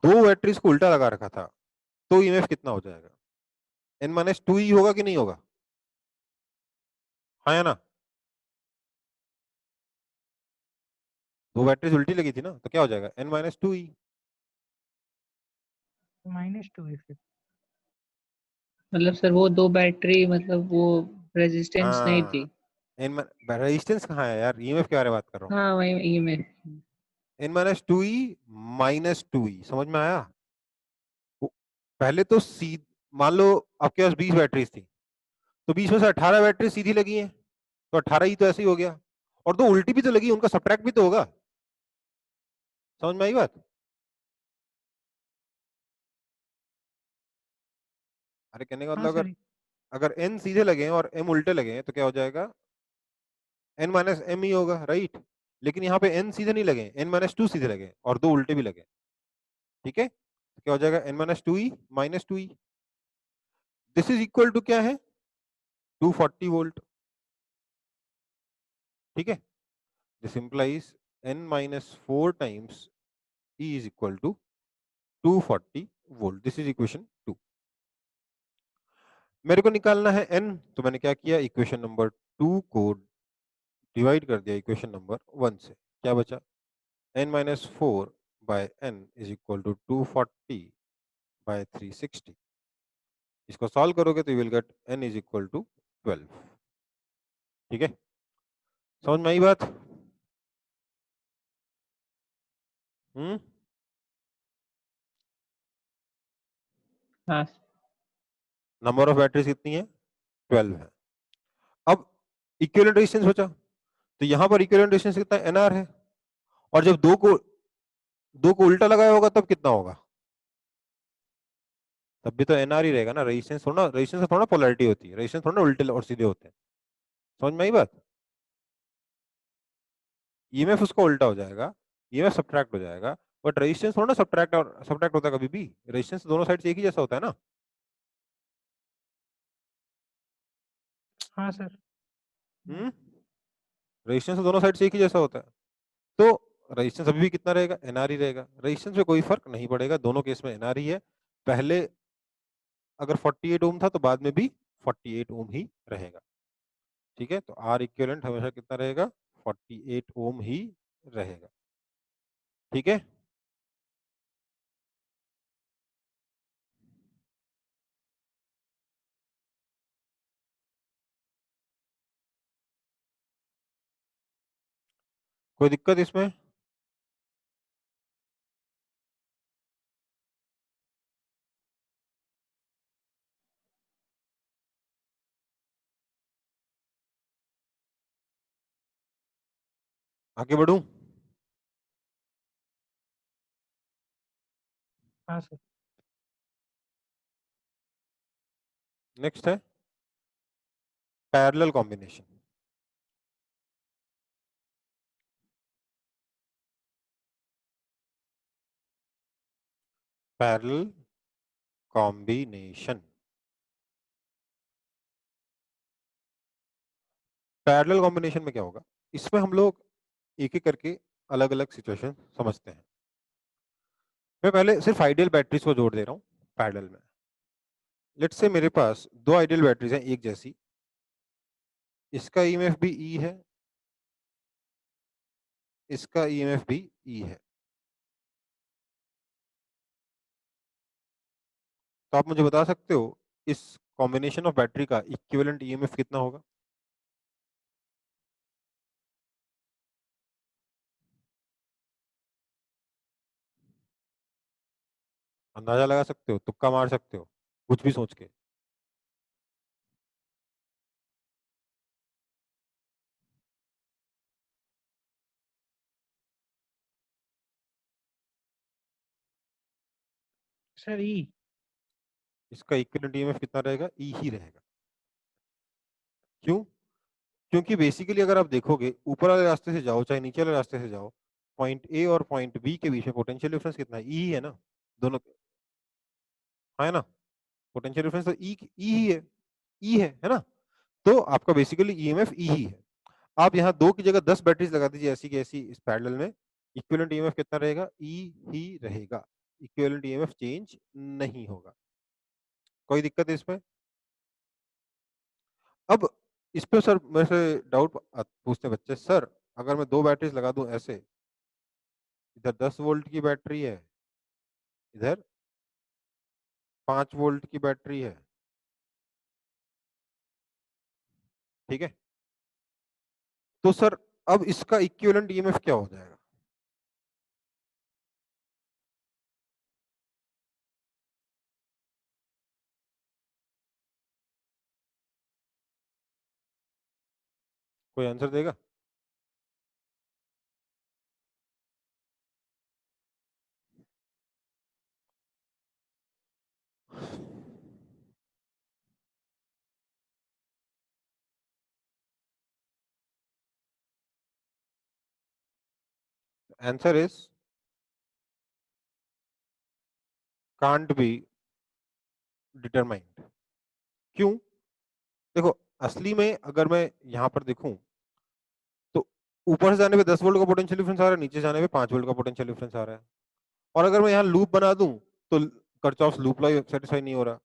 दो बैटरीज को उल्टा लगा रखा था, तो ईएमएफ कितना हो जाएगा, एन माइनस टू ई होगा कि नहीं होगा? हाँ या ना? दो बैटरीज उल्टी लगी थी ना, तो क्या हो जाएगा, एन माइनस टू ई। -2 है फिर। मतलब सर वो दो बैटरी, मतलब वो रेजिस्टेंस नहीं थी। हाँ, एन रेजिस्टेंस कहाँ है यार, ईएमएफ के बारे में बात कर रहा हूँ। हाँ वही ये में। N minus two E minus two ई, समझ में आया? पहले तो सी, मान लो आपके पास 20 बैटरीज थी, तो 20 में से 18 बैटरी सीधी लगी हैं, तो 18 ही तो ऐसे ही हो गया, और दो उल्टी भी तो लगी, उनका सब्ट्रैक्ट भी तो होगा। समझ में आई बात? अरे कहने का हाँ मतलब, अगर सर। अगर एन सीधे लगे हैं और एम उल्टे लगे हैं, तो क्या हो जाएगा, एन माइनस एम ही होगा, राइट। लेकिन यहाँ पे एन सीधे नहीं लगे, एन माइनस टू सीधे लगे और दो उल्टे भी लगे, ठीक है, तो क्या हो जाएगा, N minus two E minus two E. This is equal to क्या है, 240 वोल्ट, ठीक है। This implies N minus four times E is equal to 240 volt. This is equation 2। मेरे को निकालना है n, तो मैंने क्या किया, इक्वेशन नंबर 2 को डिवाइड कर दिया इक्वेशन नंबर 1 से। क्या बचा, n minus four by n is equal to 240 by 360। इसको सॉल्व करोगे तो you will get n is equal to 12, ठीक है। समझ में आई बात? हम्म, हाँ नंबर ऑफ बैटरीज कितनी है, 12 है। अब इक्विवेलेंट रेजिस्टेंस बचा, तो यहां पर इक्विवेलेंट रेजिस्टेंस कितना, nr है, और जब दो को उल्टा लगाया होगा तब कितना होगा, तब भी तो एनआर ही रहेगा ना। रेजिस्टेंस थोड़ा, रेजिस्टेंस थोड़ा पोलैरिटी होती है, रेजिस्टेंस थोड़ा उल्टे और सीधे होते हैं। समझ में आई बात? ईएमएफ उसका उल्टा हो जाएगा, ईएमएफ सब्ट्रैक्ट हो जाएगा, बट रेजिस्टेंस थोड़ा सब्ट्रैक्ट और सब्ट्रैक्ट होता है कभी भी, रेजिस्टेंस दोनों साइड से एक ही जैसा होता है ना। हाँ सर। हम्म, रेजिस्टेंस दोनों साइड से एक ही जैसा होता है, तो रेजिस्टेंस अभी भी कितना रहेगा, एनआर ही रहेगा। रेजिस्टेंस में कोई फर्क नहीं पड़ेगा, दोनों केस में एनआर ही है। पहले अगर 48 ओम था तो बाद में भी 48 ओम ही रहेगा, ठीक है। तो आर इक्विवेलेंट हमेशा कितना रहेगा, 48 ओम ही रहेगा, ठीक है। कोई दिक्कत इसमें? आगे बढ़ूं? हाँ सर। नेक्स्ट है parallel combination. Parallel combination. Parallel combination में क्या होगा, इसमें हम लोग एक एक करके अलग अलग सिचुएशन समझते हैं। मैं पहले सिर्फ आइडियल बैटरीज को जोड़ दे रहा हूं पैरेलल में। लेट्स से मेरे पास दो आइडियल बैटरीज हैं एक जैसी, इसका ईएमएफ भी ई है, इसका ईएमएफ भी ई है। तो आप मुझे बता सकते हो इस कॉम्बिनेशन ऑफ बैटरी का इक्विवेलेंट ईएमएफ कितना होगा? अंदाजा लगा सकते हो, तुक्का मार सकते हो, कुछ भी सोच के। सर ई। इसका इक्विवेलेंट ईएमएफ कितना रहेगा? ई ही रहेगा। क्यों? क्योंकि बेसिकली अगर आप देखोगे ऊपर वाले रास्ते से जाओ चाहे नीचे वाले रास्ते से जाओ, पॉइंट ए और पॉइंट बी के बीच में पोटेंशियल डिफरेंस कितना है? ई है ना दोनों। हाँ है ना, पोटेंशियल डिफरेंस तो ई ही है, ई है ना। तो आपका बेसिकली ईएमएफ ई ही है। आप यहाँ 2 की जगह 10 बैटरीज लगा दीजिए ऐसी की ऐसी इस पैरेलल में, इक्विवेलेंट ईएमएफ कितना रहेगा? ई ही रहेगा, इक्विवेलेंट ईएमएफ चेंज नहीं होगा। कोई दिक्कत है इसमें? अब इस पे सर मेरे से डाउट पूछते हैं बच्चे, सर अगर मैं 2 बैटरीज लगा दूं ऐसे, इधर 10 वोल्ट की बैटरी है, इधर 5 वोल्ट की बैटरी है, ठीक है, तो सर अब इसका इक्विवेलेंट ईएमएफ क्या हो जाएगा? कोई आंसर देगा? Answer is can't be determined. क्यों? देखो असली में अगर मैं यहां पर देखूं तो ऊपर से जाने पे 10 वोल्ट का पोटेंशियल डिफरेंस आ रहा है, नीचे जाने पे 5 वोल्ट का पोटेंशियल डिफरेंस आ रहा है। और अगर मैं यहाँ लूप बना दूं तो किरचॉफ्स लूप लॉ सेटिस्फाई नहीं हो रहा।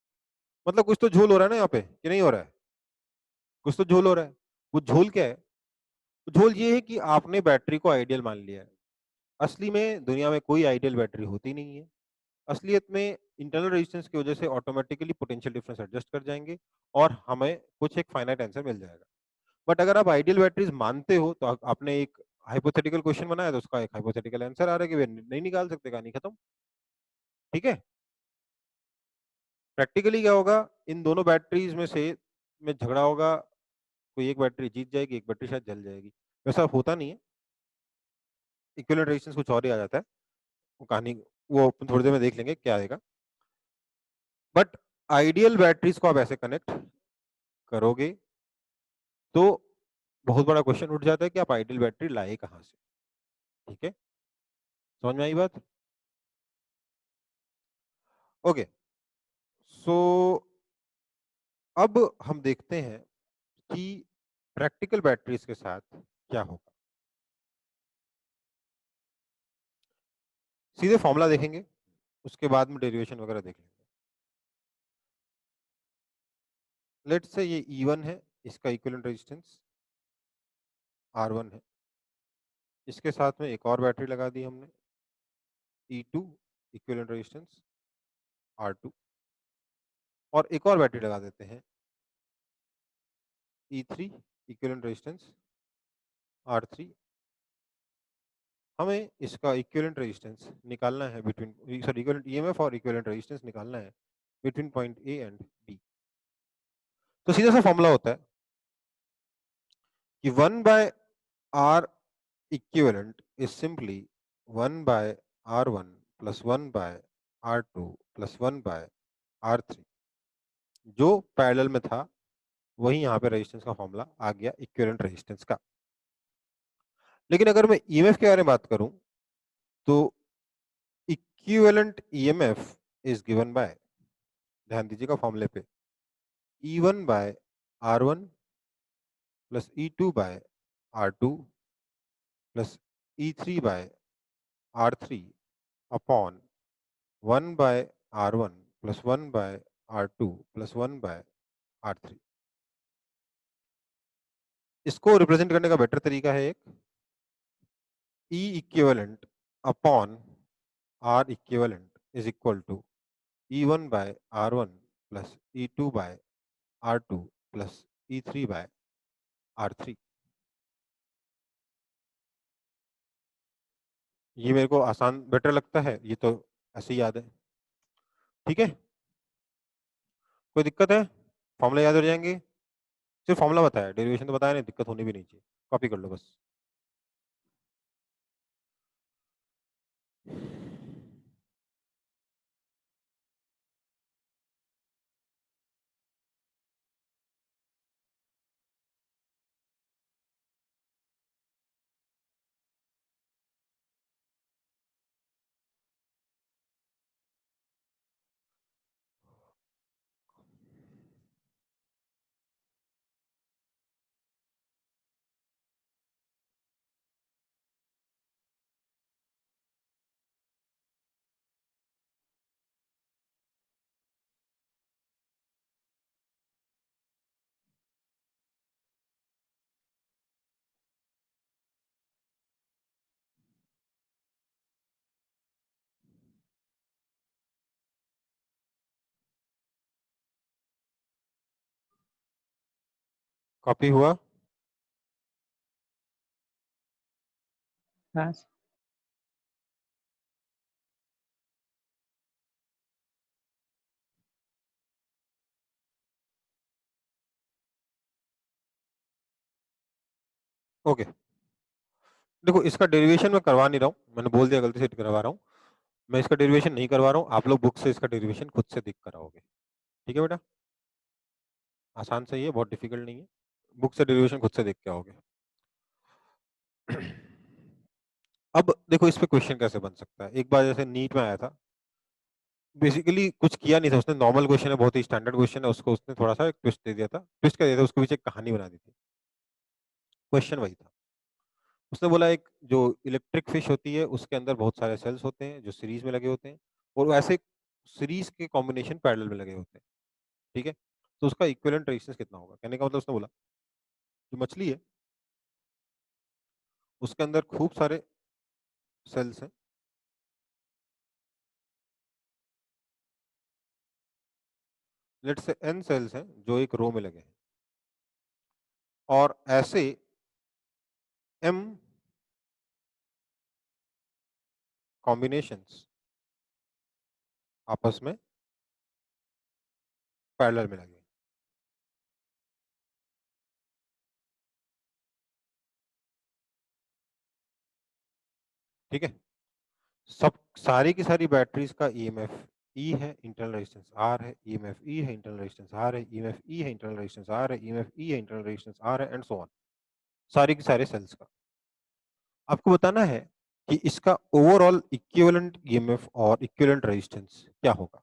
मतलब कुछ तो झोल हो रहा है ना यहाँ पे, कि नहीं हो रहा है? कुछ तो झोल हो रहा है। वो झोल क्या है? झोल ये है कि आपने बैटरी को आइडियल मान लिया है। असली में दुनिया में कोई आइडियल बैटरी होती नहीं है। असलियत में इंटरनल रेजिस्टेंस की वजह से ऑटोमेटिकली पोटेंशियल डिफरेंस एडजस्ट कर जाएंगे और हमें कुछ एक फाइनाइट आंसर मिल जाएगा। बट अगर आप आइडियल बैटरीज मानते हो तो आपने एक हाइपोथेटिकल क्वेश्चन बनाया तो उसका एक हाइपोथेटिकल आंसर आ रहा है कि वे नहीं निकाल सकते, कहानी खत्म। ठीक है, प्रैक्टिकली क्या होगा, इन दोनों बैटरीज में से में झगड़ा होगा, कोई एक बैटरी जीत जाएगी, एक बैटरी शायद जल जाएगी। वैसा होता नहीं है, इक्विवेलेंट रेजिस्टेंस कुछ और ही आ जाता है। वो कहानी वो थोड़ी देर में देख लेंगे क्या आएगा। बट आइडियल बैटरीज को आप ऐसे कनेक्ट करोगे तो बहुत बड़ा क्वेश्चन उठ जाता है कि आप आइडियल बैटरी लाए कहां से। ठीक है, समझ में आई बात? ओके, सो अब हम देखते हैं कि प्रैक्टिकल बैटरीज के साथ क्या होगा। सीधे फॉर्मूला देखेंगे, उसके बाद में डेरिवेशन वगैरह देख लेंगे। लेट्स से ये E1 है, इसका इक्विवेलेंट रेजिस्टेंस R1 है, इसके साथ में एक और बैटरी लगा दी हमने E2, इक्विवेलेंट रेजिस्टेंस R2, और एक और बैटरी लगा देते हैं E3, इक्विवेलेंट रेजिस्टेंस R3। हमें इसका इक्विवेलेंट रेजिस्टेंस निकालना है बिटवीन, सॉरी इक्विवेलेंट ईएमएफ और इक्विवेलेंट रेजिस्टेंस निकालना है between point A and B. तो सीधा सा फॉर्मूला होता है कि 1/R equivalent is simply 1 by R1 plus 1 by R2 plus 1 by R3। जो पैरेलल में था वही यहाँ पे रेजिस्टेंस का फॉर्मूला आ गया इक्विवेलेंट रेजिस्टेंस का। लेकिन अगर मैं ईएमएफ के बारे में बात करूं तो equivalent EMF is given by, ध्यान दीजिएगा फॉर्मूले पे, E1 by R1 plus E2 by R2 plus E3 by R3 upon 1 by R1 plus 1 by R2 plus 1 by R3। इसको रिप्रेजेंट करने का बेटर तरीका है एक E equivalent upon R equivalent is equal to E1 by R1 plus E2 by R2 plus E3 by R3। ये मेरे को आसान बेटर लगता है, ये तो ऐसे ही याद है। ठीक है, कोई दिक्कत है? फॉर्मूला याद हो जाएंगे? सिर्फ फॉर्मूला बताया, डेरिवेशन तो बताया नहीं, दिक्कत होनी भी नहीं चाहिए, कॉपी कर लो बस। कॉपी हुआ? हाँ सर। ओके, देखो इसका डेरिवेशन मैं करवा नहीं रहा हूँ, मैंने बोल दिया गलती से करवा रहा हूँ। मैं इसका डेरिवेशन नहीं करवा रहा हूँ, आप लोग बुक से इसका डेरिवेशन खुद से देख कर आओगे। ठीक है बेटा, आसान सही है, बहुत डिफिकल्ट नहीं है, बुक से डेरिवेशन खुद से देख के आओगे। अब देखो इस पे क्वेश्चन कैसे बन सकता है। एक बार जैसे नीट में आया था, बेसिकली कुछ किया नहीं था उसने, नॉर्मल क्वेश्चन है, बहुत ही स्टैंडर्ड क्वेश्चन है, उसको उसने थोड़ा सा एक ट्विस्ट दे दिया था। ट्विस्ट क्या दिया था, उसके पीछे एक कहानी बना दी थी, क्वेश्चन वही था। उसने बोला एक जो इलेक्ट्रिक फिश होती है उसके अंदर बहुत सारे सेल्स होते हैं जो सीरीज में लगे होते हैं, और वैसे सीरीज के कॉम्बिनेशन पैरेलल में लगे होते हैं। ठीक है, तो उसका इक्विवेलेंट रेजिस्टेंस कितना होगा? कहने का मतलब उसने बोला जो मछली है उसके अंदर खूब सारे सेल्स हैं, लेट से n सेल्स हैं जो एक रो में लगे हैं, और ऐसे m कॉम्बिनेशंस आपस में पैरेलल में लगे हैं। ठीक है, सब सारी की सारी बैटरीज का ईएमएफ ई है, इंटरनल रेजिस्टेंस आर है, ईएमएफ ई है, इंटरनल रेजिस्टेंस आर है, ईएमएफ ई है, इंटरनल रेजिस्टेंस आर है, ईएमएफ ई है, इंटरनल रेजिस्टेंस आर है, एंड सो ऑन, सारे के सारे सेल्स का। आपको बताना है कि इसका ओवरऑल इक्विवेलेंट ईएमएफ और इक्विवेलेंट रेजिस्टेंस क्या होगा।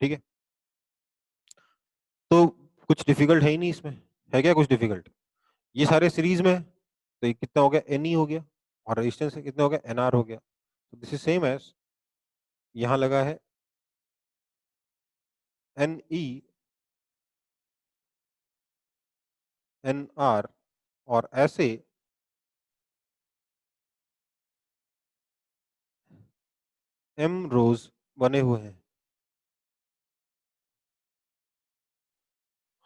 ठीक है, तो कुछ डिफिकल्ट है ही नहीं इसमें, है क्या कुछ डिफिकल्ट? ये सारे सीरीज में है, तो ये कितना हो गया, एन ई हो गया, और रेजिस्टेंस कितना हो गया, एन आर हो गया। तो दिस इज सेम एज यहां लगा है एन ई एन आर, और ऐसे एम रोज बने हुए हैं।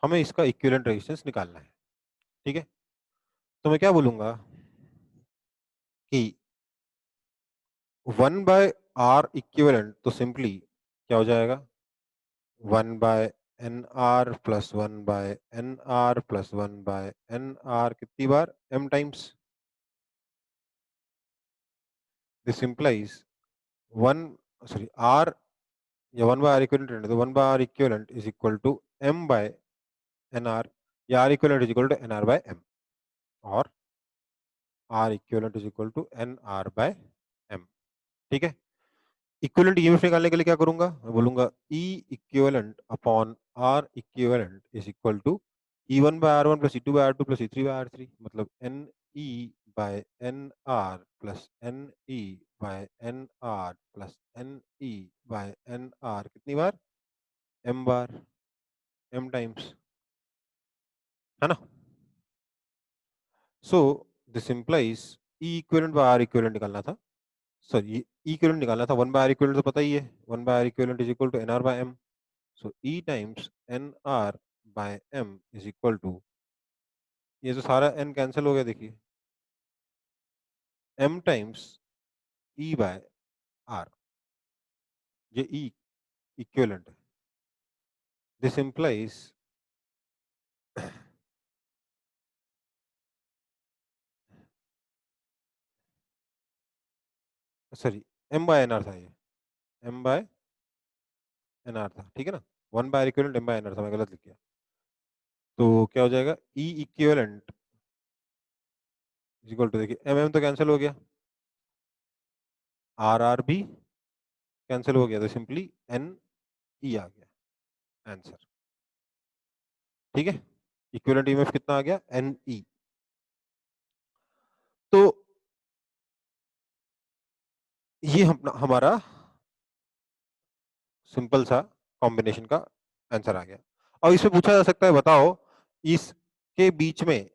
हमें इसका इक्विवेलेंट रेजिस्टेंस निकालना है। ठीक है, तो मैं क्या बोलूंगा कि 1 बाय आर इक्विवेलेंट तो सिंपली क्या हो जाएगा, 1 by n R plus 1 by n R plus 1 by n R, कितनी बार, m times, this implies one sorry R या 1/R इक्विवेलेंट, तो 1/R equivalent is equal to m by nr, या R equivalent is equal to nr by m, और R equivalent is equal to nr by m। ठीक है, equivalent EMF निकालने के लिए क्या करूंगा, मैं बोलूंगा E equivalent upon R equivalent is equal to E1 by R1 plus E2 by R2 plus E3 by R3, मतलब NE by NR plus NE by NR plus NE by NR कितनी बार, m बार, m times, है ना। So this implies E equivalent by R equivalent निकालना था, sorry E equivalent निकालना था, 1 बाय R इक्विवेलेंट तो पता ही है, 1 by R equivalent is equal to NR by M। So E times NR by M is equal to, ये जो सारा N कैंसिल हो गया देखिए, M times E by R, ये E इक्विवेलेंट है। This implies sorry M by NR था, ये M by NR था, ठीक है ना, 1 by R equivalent M by NR था, मैं गलत लिख गया। तो क्या हो जाएगा, E equivalent is equal to, देखिए M तो कैंसिल हो गया, R भी कैंसिल हो गया, तो सिंपली NE आ गया आंसर। ठीक है, इक्विवेलेंट ईएमएफ कितना आ गया, NE। तो ये हमारा सिंपल सा कॉम्बिनेशन का आंसर आ गया। और इसमें पूछा जा सकता है, बताओ इसके बीच में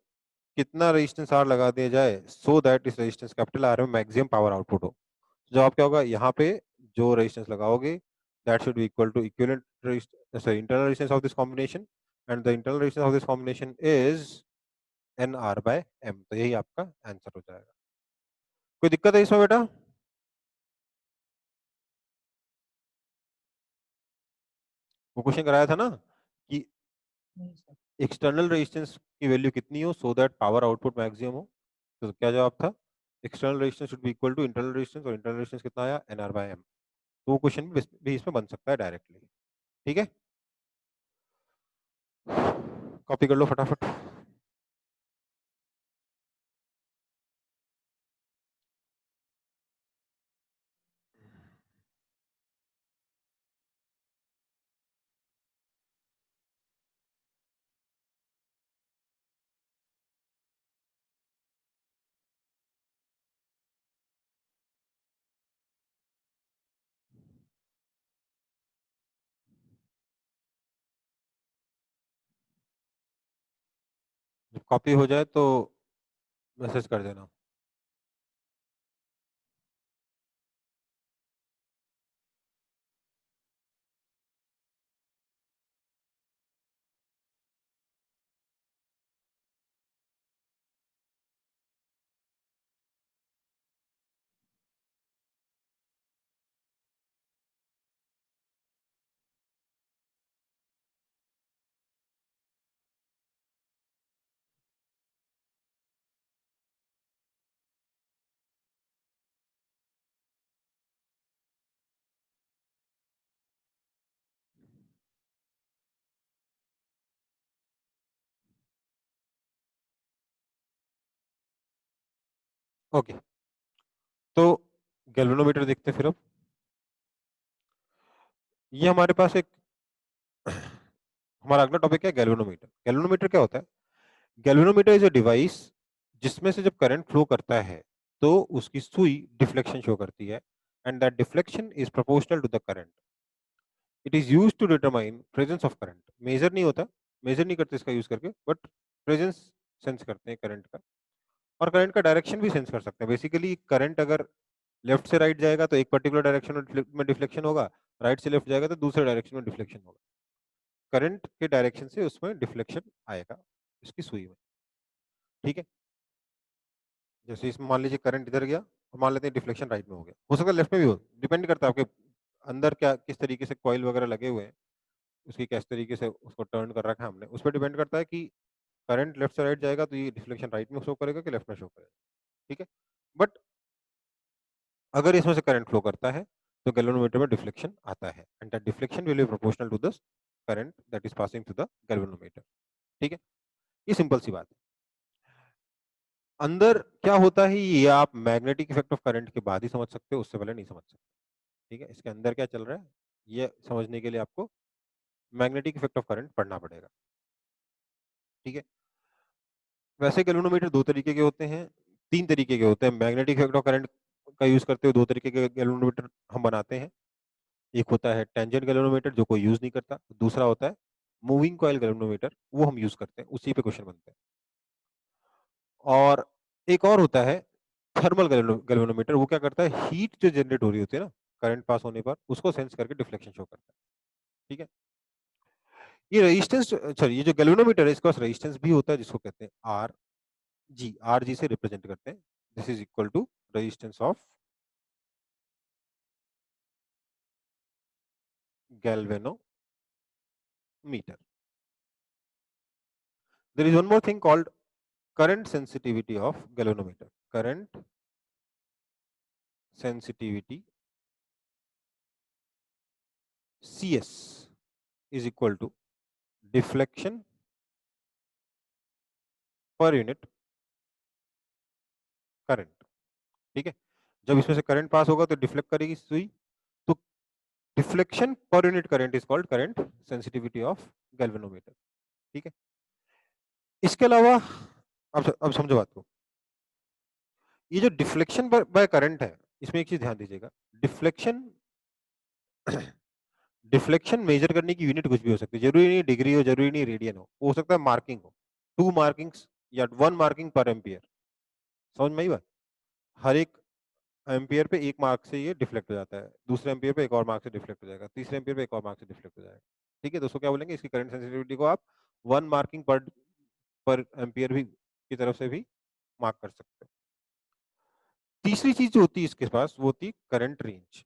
कितना रेजिस्टेंस आर लगा दिया जाए सो दैट इस रेजिस्टेंस कैपिटल आर में मैक्सिमम पावर आउटपुट हो। जवाब क्या होगा, यहाँ पे जो रेजिस्टेंस लगाओगे that should be equal to equivalent sorry internal resistance of this combination, and the internal resistance of this combination is NR by M। तो यही आपका आंसर हो जाएगा। कोई दिक्कत है इसमें बेटा? वो क्वेश्चन कराया था ना कि नहीं सर। एक्सटर्नल रेजिस्टेंस की वैल्यू कितनी हो so that power output maximum हो, तो क्या जवाब था, external resistance should be equal to internal resistance, और इंटरनल रेजिस्टेंस कितना आया, NR बाय M। तो वो क्वेश्चन भी इसमें बन सकता है डायरेक्टली। ठीक है, कॉपी कर लो फटाफट। जब कॉपी हो जाए तो मैसेज कर देना। ओके, तो गैल्वेनोमीटर देखते हैं फिर। अब ये हमारे पास एक हमारा अगला टॉपिक है गैल्वेनोमीटर। गैल्वेनोमीटर क्या होता है, गैल्वेनोमीटर इज अ डिवाइस जिसमें से जब करंट फ्लो करता है तो उसकी सुई डिफ्लेक्शन शो करती है, and that deflection is proportional to the current. It is used to determine presence of current. Measure नहीं होता, मेजर नहीं करते इसका यूज करके, बट प्रेजेंस सेंस करते हैं करंट का, और करंट का डायरेक्शन भी सेंस कर सकते हैं। बेसिकली करंट अगर लेफ्ट से राइट जाएगा तो एक पर्टिकुलर डायरेक्शन में डिफ्लेक्शन होगा, राइट से लेफ्ट जाएगा तो दूसरे डायरेक्शन में डिफ्लेक्शन होगा। करंट के डायरेक्शन से उसमें डिफ्लेक्शन आएगा इसकी सुई में। ठीक है, जैसे इसमें मान लीजिए करंट इधर गया और मान लेते हैं डिफ्लेक्शन राइट में हो गया, हो सकता है लेफ्ट में भी हो, डिपेंड करता है आपके अंदर क्या किस तरीके से कॉइल वगैरह लगे हुए हैं, उसकी किस तरीके से उसको टर्न कर रखा है हमने, उस पर डिपेंड करता है कि करंट लेफ्ट से राइट जाएगा तो ये डिफ्लेक्शन राइट में शो करेगा कि लेफ्ट में शो करेगा। ठीक है, बट अगर इसमें से करंट फ्लो करता है तो गैल्वेनोमीटर में डिफ्लेक्शन आता है and that deflection will be proportional to the current that is passing through the galvanometer. ठीक है, ये सिंपल सी बात है। अंदर क्या होता है ये आप मैग्नेटिक इफेक्ट ऑफ करंट के बाद ही समझ सकते हो, उससे पहले नहीं समझ सकते। ठीक है, इसके अंदर क्या चल रहा है ये समझने के लिए आपको मैग्नेटिक इफेक्ट ऑफ करंट पढ़ना पड़ेगा। ठीक है, वैसे गैल्वेनोमीटर दो तरीके के होते हैं, तीन तरीके के होते हैं। मैग्नेटिक इफेक्ट ऑफ करंट का यूज करते हुए दो तरीके के गैल्वेनोमीटर हम बनाते हैं। एक होता है टेंजेंट गैल्वेनोमीटर जो कोई यूज नहीं करता, दूसरा होता है मूविंग कॉइल गैल्वेनोमीटर, वो हम यूज करते हैं, उसी पे क्वेश्चन बनते हैं। और एक और होता है थर्मल गैल्वेनोमीटर, वो क्या करता है हीट जो जनरेट हो रही होती है ना करंट पास होने पर, उसको सेंस करके डिफ्लेक्शन शो करता है। ठीक है, ये रेजिस्टेंस, सॉरी, ये जो गैल्वेनोमीटर है इसके पास रेजिस्टेंस भी होता है जिसको कहते हैं आर जी, आर जी से रिप्रेजेंट करते हैं। This is equal to resistance of galvanometer. There is one more thing called current sensitivity of galvanometer. Current sensitivity CS is equal to deflection per unit current. ठीक है, जब इसमें से current pass होगा तो डिफ्लेक्ट करेगी सुई, तो deflection per unit current is called current sensitivity of galvanometer. ठीक है, इसके अलावा अब समझो बात को, ये जो डिफ्लेक्शन बाय करंट है इसमें एक चीज ध्यान दीजिएगा, डिफ्लेक्शन डिफ्लेक्शन मेजर करने की यूनिट कुछ भी हो सकती है, जरूरी नहीं डिग्री हो, जरूरी नहीं रेडियन हो सकता है मार्किंग हो, 2 मार्किंग्स या 1 मार्किंग पर एम्पियर। समझ में आई बात? हर एक एम्पियर पे एक मार्क से ये डिफ्लेक्ट हो जाता है, दूसरे एम्पियर पे एक और मार्क से डिफ्लेक्ट हो जाएगा, तीसरे एम्पियर पे एक और मार्क से डिफ्लेक्ट हो जाएगा। ठीक है, दोस्तों क्या बोलेंगे, इसकी करंट सेंसिटिविटी को आप 1 मार्किंग पर एम्पियर भी की तरफ से भी मार्क कर सकते हो। तीसरी चीज जो होती है इसके पास वो होती है करंट रेंज।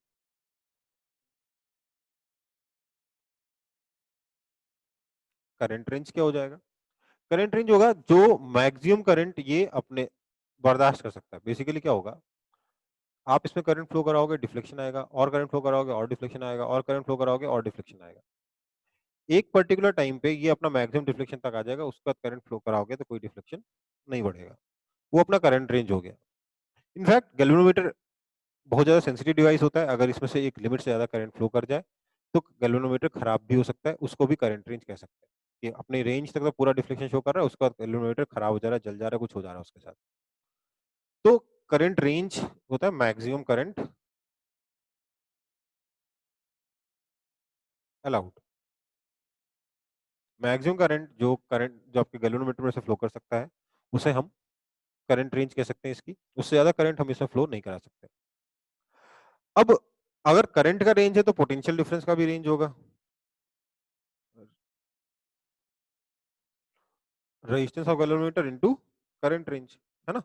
करंट रेंज क्या हो जाएगा, करंट रेंज होगा जो मैक्सिमम करंट ये अपने बर्दाश्त कर सकता है। बेसिकली क्या होगा, आप इसमें करंट फ्लो कराओगे डिफ्लेक्शन आएगा, और करंट फ्लो कराओगे और डिफ्लेक्शन आएगा, और करंट फ्लो कराओगे और डिफ्लेक्शन आएगा। एक पर्टिकुलर टाइम पे ये अपना मैक्सिमम डिफ्लेक्शन तक आ जाएगा, उसके बाद करंट फ्लो कराओगे तो कोई डिफ्लेक्शन नहीं बढ़ेगा, वो अपना करंट रेंज हो गया। इनफैक्ट गैल्वेनोमीटर बहुत ज्यादा सेंसिटिव डिवाइस होता है, अगर इसमें से एक लिमिट से ज्यादा करंट फ्लो कर जाए तो गैल्वेनोमीटर खराब भी हो सकता है, उसको भी करंट रेंज कह सकते हैं कि अपने रेंज तक तो पूरा डिफ्लेक्शन शो कर रहा है, उसके बाद गैल्वेनोमीटर खराब हो जा रहा है, जल जा रहा है, कुछ हो जा रहा है उसके साथ। तो करंट रेंज होता है maximum current allowed. Maximum current जो आपके गैल्वेनोमीटर में से फ्लो कर सकता है उसे हम करंट रेंज कह सकते हैं इसकी, उससे ज्यादा करंट हम इसमें फ्लो नहीं करा सकते। अब अगर करंट का रेंज है तो पोटेंशियल डिफरेंस का भी रेंज होगा, resistance of galvanometer into current range, है ना,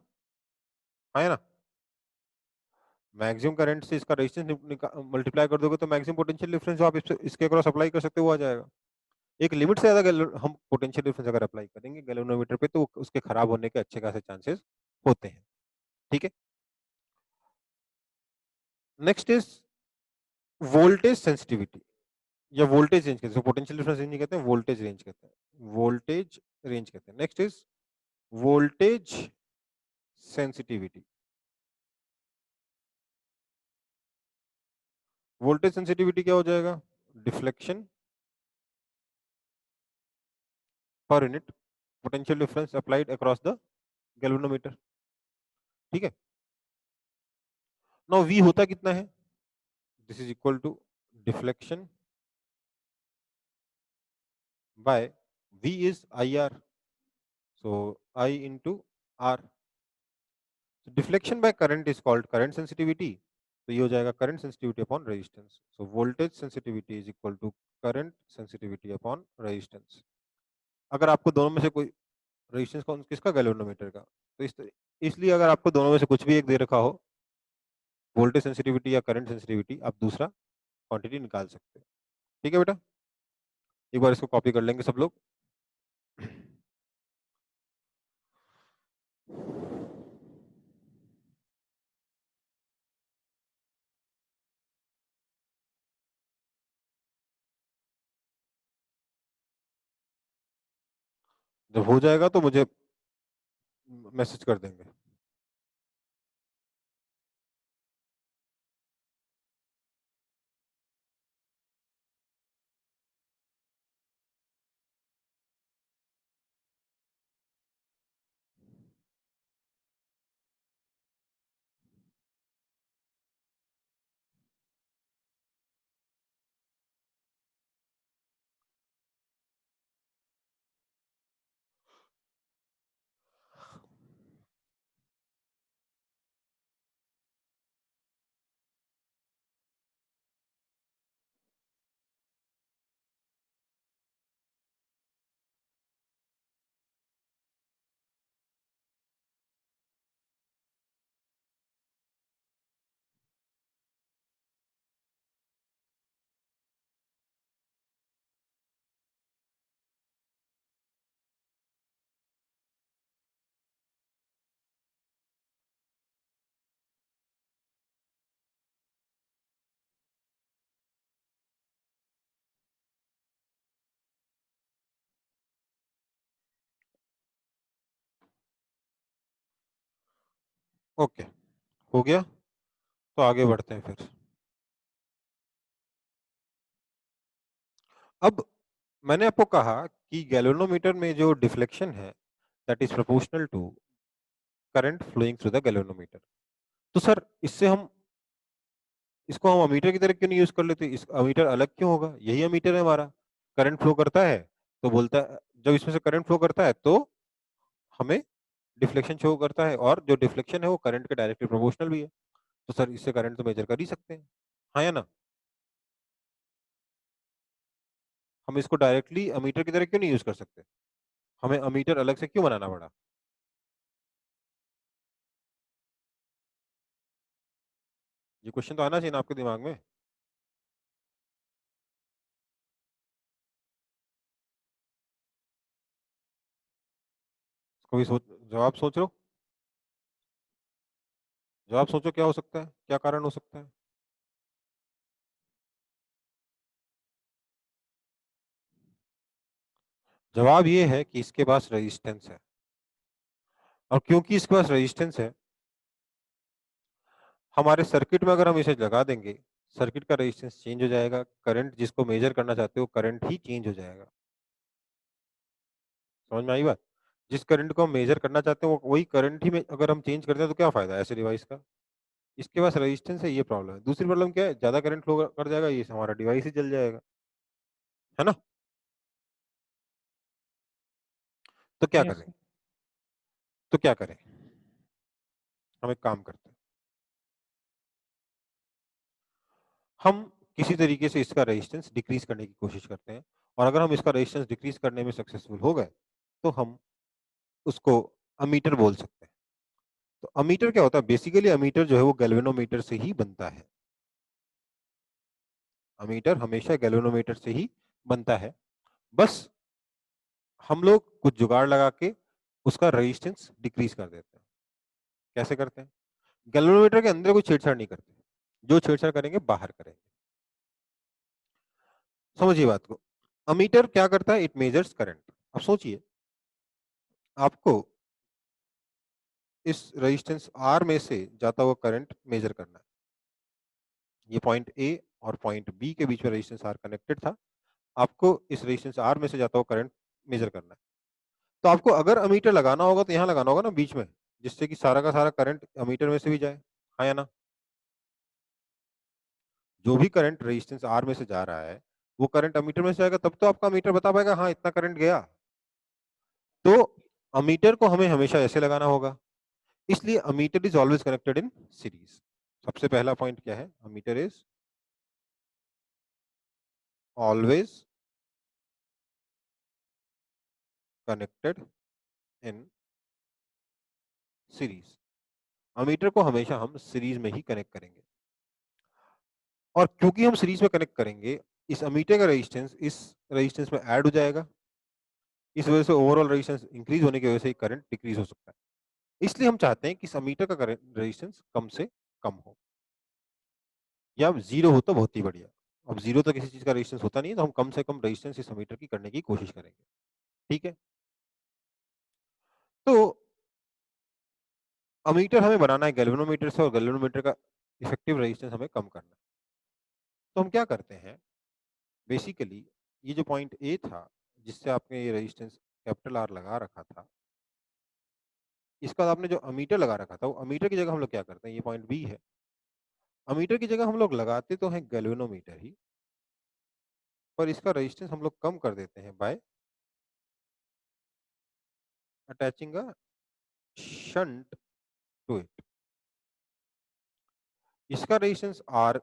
है ना। मैक्सिमम करंट से इसका रेजिस्टेंस मल्टीप्लाई कर दोगे तो मैक्सिमम पोटेंशियल डिफरेंस जो आप इसके अक्रॉस अप्लाई कर सकते हो वो आ जाएगा। एक लिमिट से ज्यादा हम पोटेंशियल डिफरेंस अगर अप्लाई करेंगे गैल्वेनोमीटर पे तो उसके खराब होने के अच्छे खासे चांसेस होते हैं। ठीक है, नेक्स्ट इज वोल्टेज सेंसिटिविटी या वोल्टेज रेंज कहते हैं, पोटेंशियल डिफरेंस रेंज नहीं कहते हैं, वोल्टेज रेंज कहते हैं, वोल्टेज रेंज कहते हैं। Next is voltage sensitivity. Voltage sensitivity क्या हो जाएगा, deflection per unit potential difference applied across the galvanometer. ठीक है, नाउ V होता कितना है, this is equal to deflection by V is IR, so I into R। Deflection by current is called current sensitivity, तो ये हो जाएगा current sensitivity upon resistance. So voltage sensitivity is equal to current sensitivity upon resistance. अगर आपको दोनों में से कोई रेजिस्टेंस कौन किसका, गैल्वेनोमीटर का, तो इसलिए अगर आपको दोनों में से कुछ भी एक दे रखा हो, वोल्टेज सेंसिटिविटी या करंट सेंसिटिविटी, आप दूसरा क्वांटिटी निकाल सकते हैं। ठीक है बेटा, एक बार इसको कॉपी कर लेंगे सब लोग। जब हो जाएगा तो मुझे मैसेज कर देंगे। ओके, हो गया, तो आगे बढ़ते हैं फिर। अब मैंने आपको कहा कि गैल्वेनोमीटर में जो डिफ्लेक्शन है that is proportional to current flowing through the galvanometer. तो सर इसको हम अमीटर की तरह क्यों नहीं यूज कर लेते? इस अमीटर अलग क्यों होगा? यही अमीटर है हमारा, करंट फ्लो करता है तो बोलता है, जब इसमें से करंट फ्लो करता है तो हमें डिफ्लेक्शन शो करता है, और जो डिफ्लेक्शन है वो करंट के डायरेक्टली प्रोपोर्शनल भी है। तो सर इससे करंट तो मेजर कर ही सकते हैं, हाँ या ना? हम इसको डायरेक्टली अमीटर की तरह क्यों नहीं यूज कर सकते? हमें अमीटर अलग से क्यों बनाना पड़ा? ये क्वेश्चन तो आना चाहिए ना आपके दिमाग में। इसको भी सोच, जवाब सोच लो, जवाब सोचो, क्या हो सकता है, क्या कारण हो सकता है? जवाब ये है कि इसके पास रेजिस्टेंस है, और क्योंकि इसके पास रेजिस्टेंस है, हमारे सर्किट में अगर हम इसे लगा देंगे, सर्किट का रेजिस्टेंस चेंज हो जाएगा, करंट जिसको मेजर करना चाहते हो करंट ही चेंज हो जाएगा। समझ में आई बात? जिस करंट को हम मेजर करना चाहते हैं वो वही करंट ही में अगर हम चेंज करते हैं तो क्या फायदा है ऐसे डिवाइस का? इसके पास रेजिस्टेंस है, ये प्रॉब्लम है। दूसरी प्रॉब्लम क्या है, ज्यादा करंट फ्लो कर जाएगा, ये हमारा डिवाइस ही जल जाएगा, है ना? तो क्या यस करें? सर। तो क्या करें? हम एक काम करते हैं, हम किसी तरीके से इसका रेजिस्टेंस डिक्रीज करने की कोशिश करते हैं, और अगर हम इसका रेजिस्टेंस डिक्रीज करने में सक्सेसफुल हो गए तो हम उसको अमीटर बोल सकते हैं। तो अमीटर क्या होता है? बेसिकली अमीटर जो है वो गैल्वेनोमीटर से ही बनता है। अमीटर हमेशा गैल्वेनोमीटर से ही बनता है, बस हम लोग कुछ जुगाड़ लगा के उसका रेजिस्टेंस डिक्रीज कर देते हैं। कैसे करते हैं? गैल्वेनोमीटर के अंदर कोई छेड़छाड़ नहीं करते, जो छेड़छाड़ करेंगे बाहर करेंगे। समझिए बात को। अमीटर क्या करता है? It measures current. अब सोचिए, आपको इस रेजिस्टेंस आर में से जाता हुआ करंट मेजर करना है। ये पॉइंट ए और पॉइंट बी के बीच में रेजिस्टेंस आर कनेक्टेड था, आपको इस रेजिस्टेंस आर में से जाता हुआ करंट मेजर करना है। तो आपको अगर अमीटर लगाना होगा तो यहाँ लगाना होगा ना बीच में, जिससे कि सारा का सारा करंट अमीटर में से भी जाए, हाँ या ना? जो भी करंट रेजिस्टेंस आर में से जा रहा है वो करंट अमीटर में से जाएगा, तब तो आपका अमीटर बता पाएगा हाँ इतना करंट गया। तो अमीटर को हमें हमेशा ऐसे लगाना होगा, इसलिए ammeter is always connected in series. सबसे पहला पॉइंट क्या है? Ammeter is always connected in series. Ammeter को हमेशा हम सीरीज में ही कनेक्ट करेंगे, और क्योंकि हम सीरीज में कनेक्ट करेंगे, इस अमीटर का रेजिस्टेंस इस रेजिस्टेंस में ऐड हो जाएगा, इस वजह से ओवरऑल रेजिस्टेंस इंक्रीज होने की वजह से करंट डिक्रीज हो सकता है। इसलिए हम चाहते हैं कि इस अमीटर का करंट रेजिस्टेंस कम से कम हो, या जीरो हो तो बहुत ही बढ़िया। अब जीरो तो किसी चीज का रेजिस्टेंस होता नहीं है, तो हम कम से कम रेजिस्टेंस इस अमीटर की करने की कोशिश करेंगे। ठीक है? तो अमीटर हमें बनाना है गैल्वेनोमीटर से और गैल्वेनोमीटर का इफेक्टिव रेजिस्टेंस हमें कम करना है। तो हम क्या करते हैं, बेसिकली ये जो पॉइंट ए था जिससे आपने ये रेजिस्टेंस कैपिटल आर लगा रखा था, इसका आपने जो अमीटर लगा रखा था वो अमीटर की जगह हम लोग क्या करते हैं, ये पॉइंट बी है, अमीटर की जगह हम लोग लगाते तो हैं गैल्वेनोमीटर ही, पर इसका रेजिस्टेंस हम लोग कम कर देते हैं by attaching a shunt to it. इसका रेजिस्टेंस आर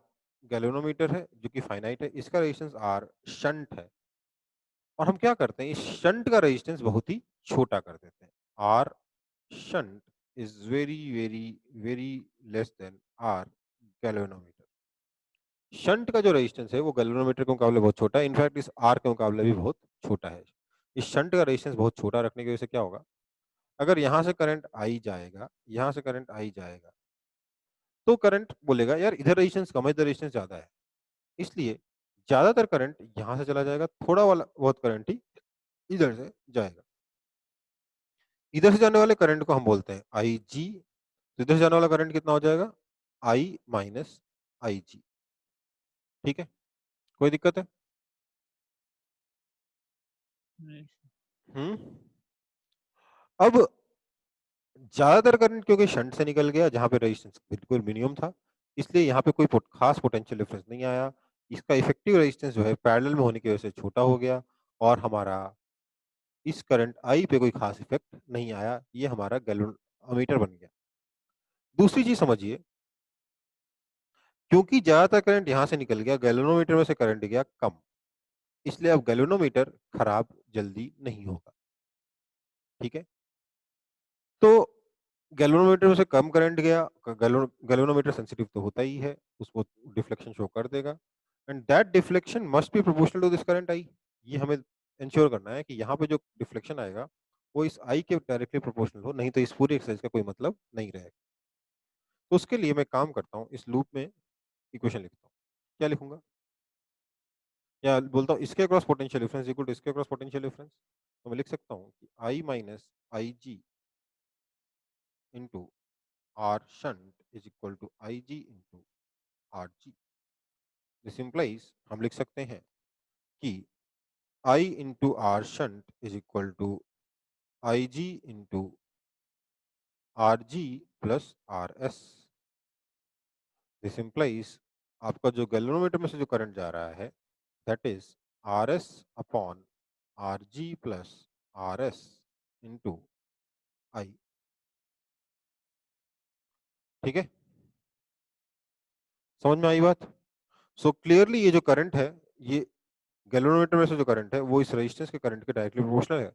गैल्वेनोमीटर है जो कि फाइनाइट है, इसका रेजिस्टेंस आर शंट है, और हम क्या करते हैं, इस शंट का रेजिस्टेंस बहुत ही छोटा कर देते हैं। R shunt is very very very less than R galvanometer. Shunt का जो रेजिस्टेंस है वो गैल्वेनोमीटर के मुकाबले बहुत छोटा है, इनफैक्ट इस आर के मुकाबले भी बहुत छोटा है। इस शंट का रेजिस्टेंस बहुत छोटा रखने की वजह से क्या होगा, अगर यहां से करंट आई जाएगा, यहां से करंट आई जाएगा, तो करंट बोलेगा यार इधर रेजिस्टेंस कम है, इधर रेजिस्टेंस ज्यादा है, इसलिए ज्यादातर करंट यहां से चला जाएगा, थोड़ा वाला बहुत करंट ही इधर से जाएगा। इधर से जाने वाले करंट को हम बोलते हैं आई जी, तो इधर से जाने वाला करंट कितना हो जाएगा, आई माइनस आई जी। ठीक है, कोई दिक्कत है? नहीं हम्म। अब ज्यादातर करंट क्योंकि शंट से निकल गया जहां पे रेजिस्टेंस बिल्कुल मिनिमम था, इसलिए यहाँ पे कोई खास पोटेंशियल डिफरेंस नहीं आया, इसका इफेक्टिव रेजिस्टेंस जो है पैरेलल में होने की वजह से छोटा हो गया, और हमारा इस करंट आई पे कोई खास इफेक्ट नहीं आया, ये हमारा गैल्वेनोमीटर बन गया। दूसरी चीज समझिए, क्योंकि ज्यादातर करंट यहां से निकल गया, गैल्वेनोमीटर में से करंट गया कम, इसलिए अब गैल्वेनोमीटर खराब जल्दी नहीं होगा। ठीक है, तो गैल्वेनोमीटर में से कम करंट गया, गैल्वेनोमीटर सेंसिटिव तो होता ही है, उसको डिफ्लेक्शन शो कर देगा, and that deflection must be proportional to this current I. ये हमें इंश्योर करना है कि यहाँ पे जो डिफ्लेक्शन आएगा वो इस आई के डायरेक्टली प्रोपोर्शनल हो, नहीं तो इस पूरी एक्सरसाइज का कोई मतलब नहीं रहेगा। तो उसके लिए मैं काम करता हूँ, इस लूप में इक्वेशन लिखता हूँ। क्या लिखूंगा, या बोलता हूँ इसके across potential difference equal to इसके अक्रॉस पोटेंशियल डिफरेंस, तो मैं लिख सकता हूँ कि I minus I g into R shunt is equal to I g into R g. This implies हम लिख सकते हैं कि I into R shunt is equal to I g into R g plus R s. This implies आपका जो galvanometer में से जो करंट जा रहा है that is R s upon R g plus R s into I. ठीक है, समझ में आई बात? सो क्लियरली ये जो करंट है, ये गैल्वेनोमीटर में से जो करंट है वो इस रेजिस्टेंस के करंट के डायरेक्टली प्रोपोर्शनल है,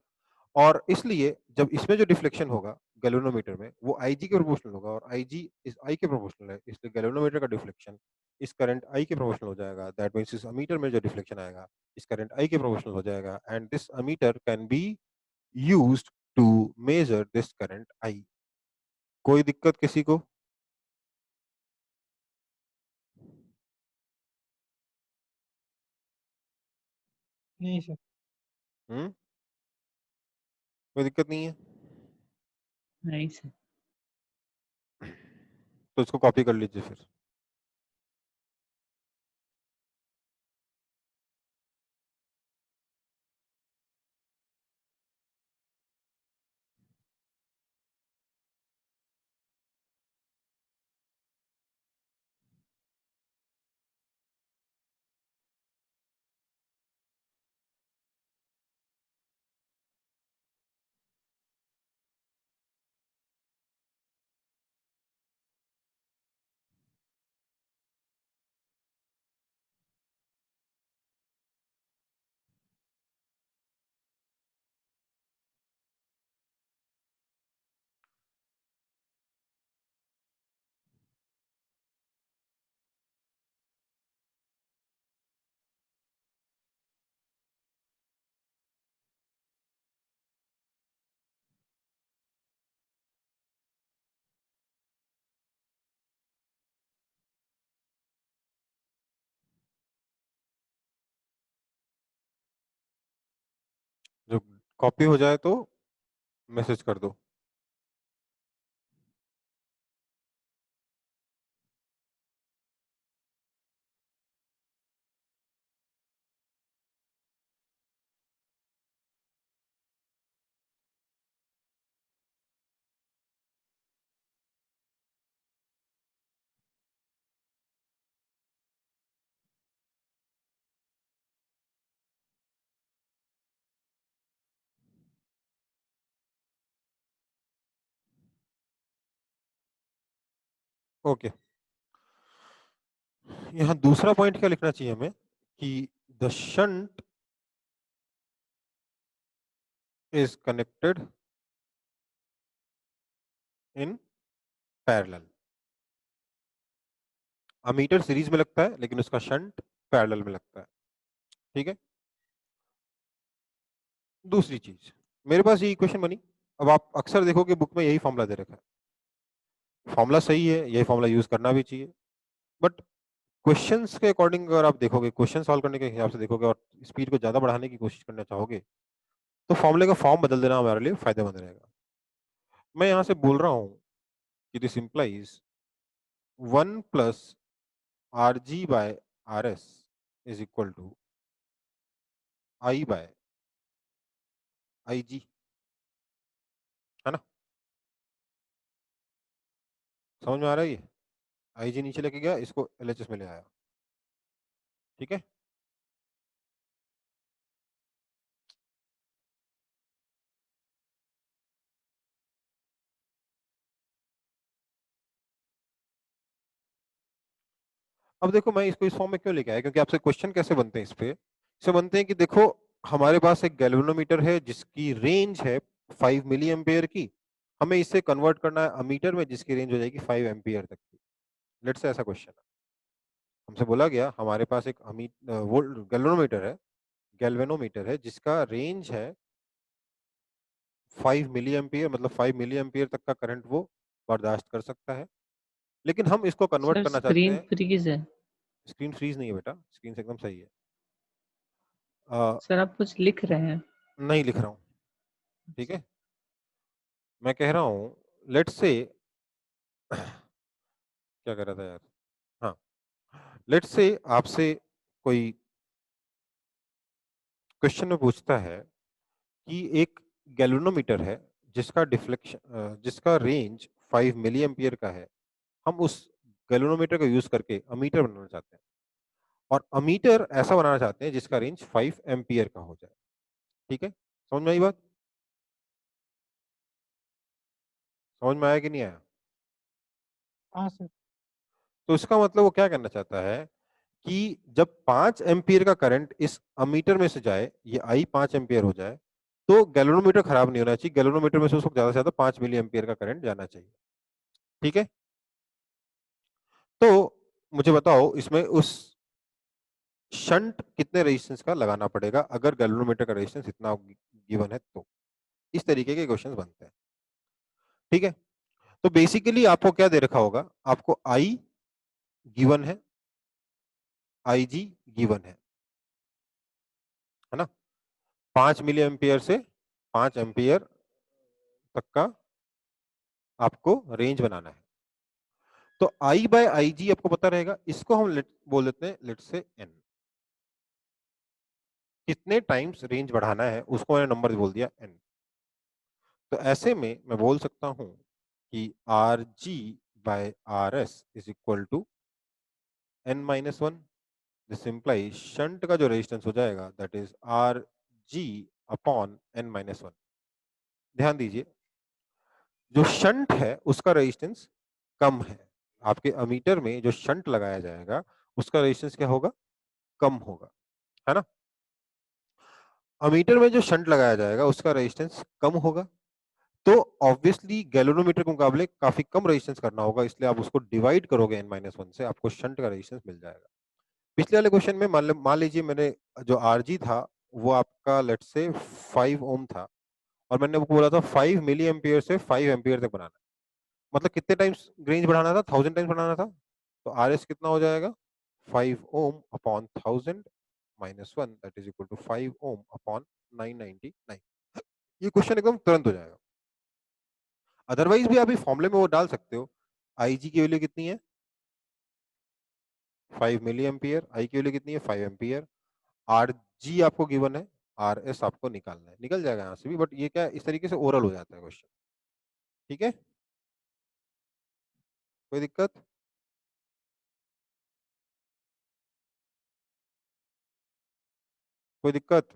और इसलिए जब इसमें जो डिफ्लेक्शन होगा गैल्वेनोमीटर में वो आईजी के प्रोपोर्शनल होगा, और आईजी इस आई के प्रोपोर्शनल है, इसलिए गैल्वेनोमीटर का डिफ्लेक्शन इस करंट आई के प्रोपोर्शनल हो जाएगा। दैट मींस इस अमीटर में जो डिफ्लेक्शन आएगा इस करंट आई के प्रोपोर्शनल हो जाएगा, and this ammeter can be used to measure this current I. कोई दिक्कत किसी को? नहीं सर। हम्म, कोई दिक्कत नहीं है? नहीं सर। तो इसको कॉपी कर लीजिए फिर। जो कॉपी हो जाए तो मैसेज कर दो। ओके, यहाँ दूसरा पॉइंट क्या लिखना चाहिए हमें कि the shunt is connected in parallel. Ammeter series में लगता है लेकिन उसका शंट पैरेलल में लगता है। ठीक है, दूसरी चीज मेरे पास ये इक्वेशन बनी। अब आप अक्सर देखोगे बुक में यही फॉर्मूला दे रखा है। फॉर्मूला सही है, यही फॉर्मूला यूज करना भी चाहिए, बट क्वेश्चंस के अकॉर्डिंग अगर आप देखोगे, क्वेश्चन सॉल्व करने के हिसाब से देखोगे और स्पीड को ज्यादा बढ़ाने की कोशिश करना चाहोगे तो फॉर्मूले का फॉर्म बदल देना हमारे लिए फायदेमंद रहेगा। मैं यहां से बोल रहा हूं कि this implies 1 plus R ji by R S is equal to I by I g, है ना? समझ में आ रहा है? ये आई जी नीचे लेके गया, इसको एलएचएस में ले आया। ठीक है, अब देखो मैं इसको इस फॉर्म में क्यों लेके आया, क्योंकि आपसे क्वेश्चन कैसे बनते हैं इस पे, इससे बनते हैं कि देखो हमारे पास एक गैल्वेनोमीटर है जिसकी रेंज है 5 मिली एम्पियर की, हमें इसे कन्वर्ट करना है अमीटर में जिसकी रेंज हो जाएगी 5 एम्पियर तक की। लेट्स से ऐसा क्वेश्चन है, हमसे बोला गया हमारे पास एक वोल्ट गैल्वेनोमीटर है जिसका रेंज है 5 मिली एम्पियर, मतलब 5 मिली एम्पियर तक का करंट वो बर्दाश्त कर सकता है, लेकिन हम इसको कन्वर्ट सर करना चाहते स्क्रीन हैं। फ्रीज है। स्क्रीन फ्रीज नहीं है बेटा, स्क्रीन से एकदम सही है। सर आप कुछ लिख रहे हैं? नहीं लिख रहा हूँ, ठीक है, मैं कह रहा हूँ लेट्स से क्या कर रहा था यार, हाँ, लेट्स से आपसे कोई क्वेश्चन में पूछता है कि एक गैल्वेनोमीटर है जिसका डिफ्लेक्शन जिसका रेंज 5 मिली एम्पियर का है, हम उस गैल्वेनोमीटर को यूज करके अमीटर बनाना चाहते हैं और अमीटर ऐसा बनाना चाहते हैं जिसका रेंज 5 एम्पियर का हो जाए। ठीक है, समझ में आई बात? समझ में आया कि नहीं आया? हाँ सर। तो इसका मतलब वो क्या करना चाहता है कि जब 5 एम्पियर का करंट इस अमीटर में से जाए, ये आई 5 एम्पियर हो जाए, तो गैल्वेनोमीटर खराब नहीं होना चाहिए, गैल्वेनोमीटर में से उसको ज्यादा से ज्यादा 5 मिली एम्पियर का करंट जाना चाहिए। ठीक है, तो मुझे बताओ इसमें उस शंट कितने रेजिस्टेंस का लगाना पड़ेगा अगर गैल्वेनोमीटर का रेजिस्टेंस इतना गिवन है तो। इस तरीके के क्वेश्चंस बनते हैं। ठीक है, तो बेसिकली आपको क्या दे रखा होगा, आपको आई गिवन है, आई जी गिवन है ना? 5 मिली एम्पियर से 5 एम्पियर तक का आपको रेंज बनाना है। तो आई बाय आई जी आपको पता रहेगा, इसको हम बोल देते हैं लेट से एन। कितने टाइम्स रेंज बढ़ाना है उसको मैंने नंबर बोल दिया एन। तो ऐसे में मैं बोल सकता हूं कि R ji by R S is equal to N minus one. This imply shunt का जो रेजिस्टेंस हो जाएगा that is R G upon N minus one. ध्यान दीजिए, जो शंट है उसका रेजिस्टेंस कम है, आपके अमीटर में जो शंट लगाया जाएगा उसका रेजिस्टेंस क्या होगा, कम होगा, है ना? अमीटर में जो शंट लगाया जाएगा उसका रेजिस्टेंस कम होगा, तो ऑब्वियसली गैल्वेनोमीटर के मुकाबले काफी कम रेजिस्टेंस करना होगा, इसलिए आप उसको डिवाइड करोगे n माइनस वन से, आपको शंट का रेजिस्टेंस मिल जाएगा। पिछले वाले क्वेश्चन में मान लीजिए मैंने जो आरजी था वो आपका लेट से 5 ओम था और मैंने आपको बोला था 5 मिली एम्पियर से 5 एम्पियर तक बनाना है, मतलब कितने टाइम्स रेंज बढ़ाना था, 1000 टाइम्स बढ़ाना था। तो आर एस कितना हो जाएगा, 5 ohm upon 1000 minus one that is equal to 5 ohm upon 999। ये क्वेश्चन एकदम तुरंत हो जाएगा। अदरवाइज भी आप इस फॉर्मूले में वो डाल सकते हो, आई जी की वैल्यू कितनी है 5 मिली एम्पियर, आई की वैल्यू कितनी है 5 एम्पियर, आर जी आपको गिवन है, आर एस आपको निकालना है, निकल जाएगा यहाँ से भी, बट ये क्या इस तरीके से ओरल हो जाता है क्वेश्चन। ठीक है, कोई दिक्कत? कोई दिक्कत?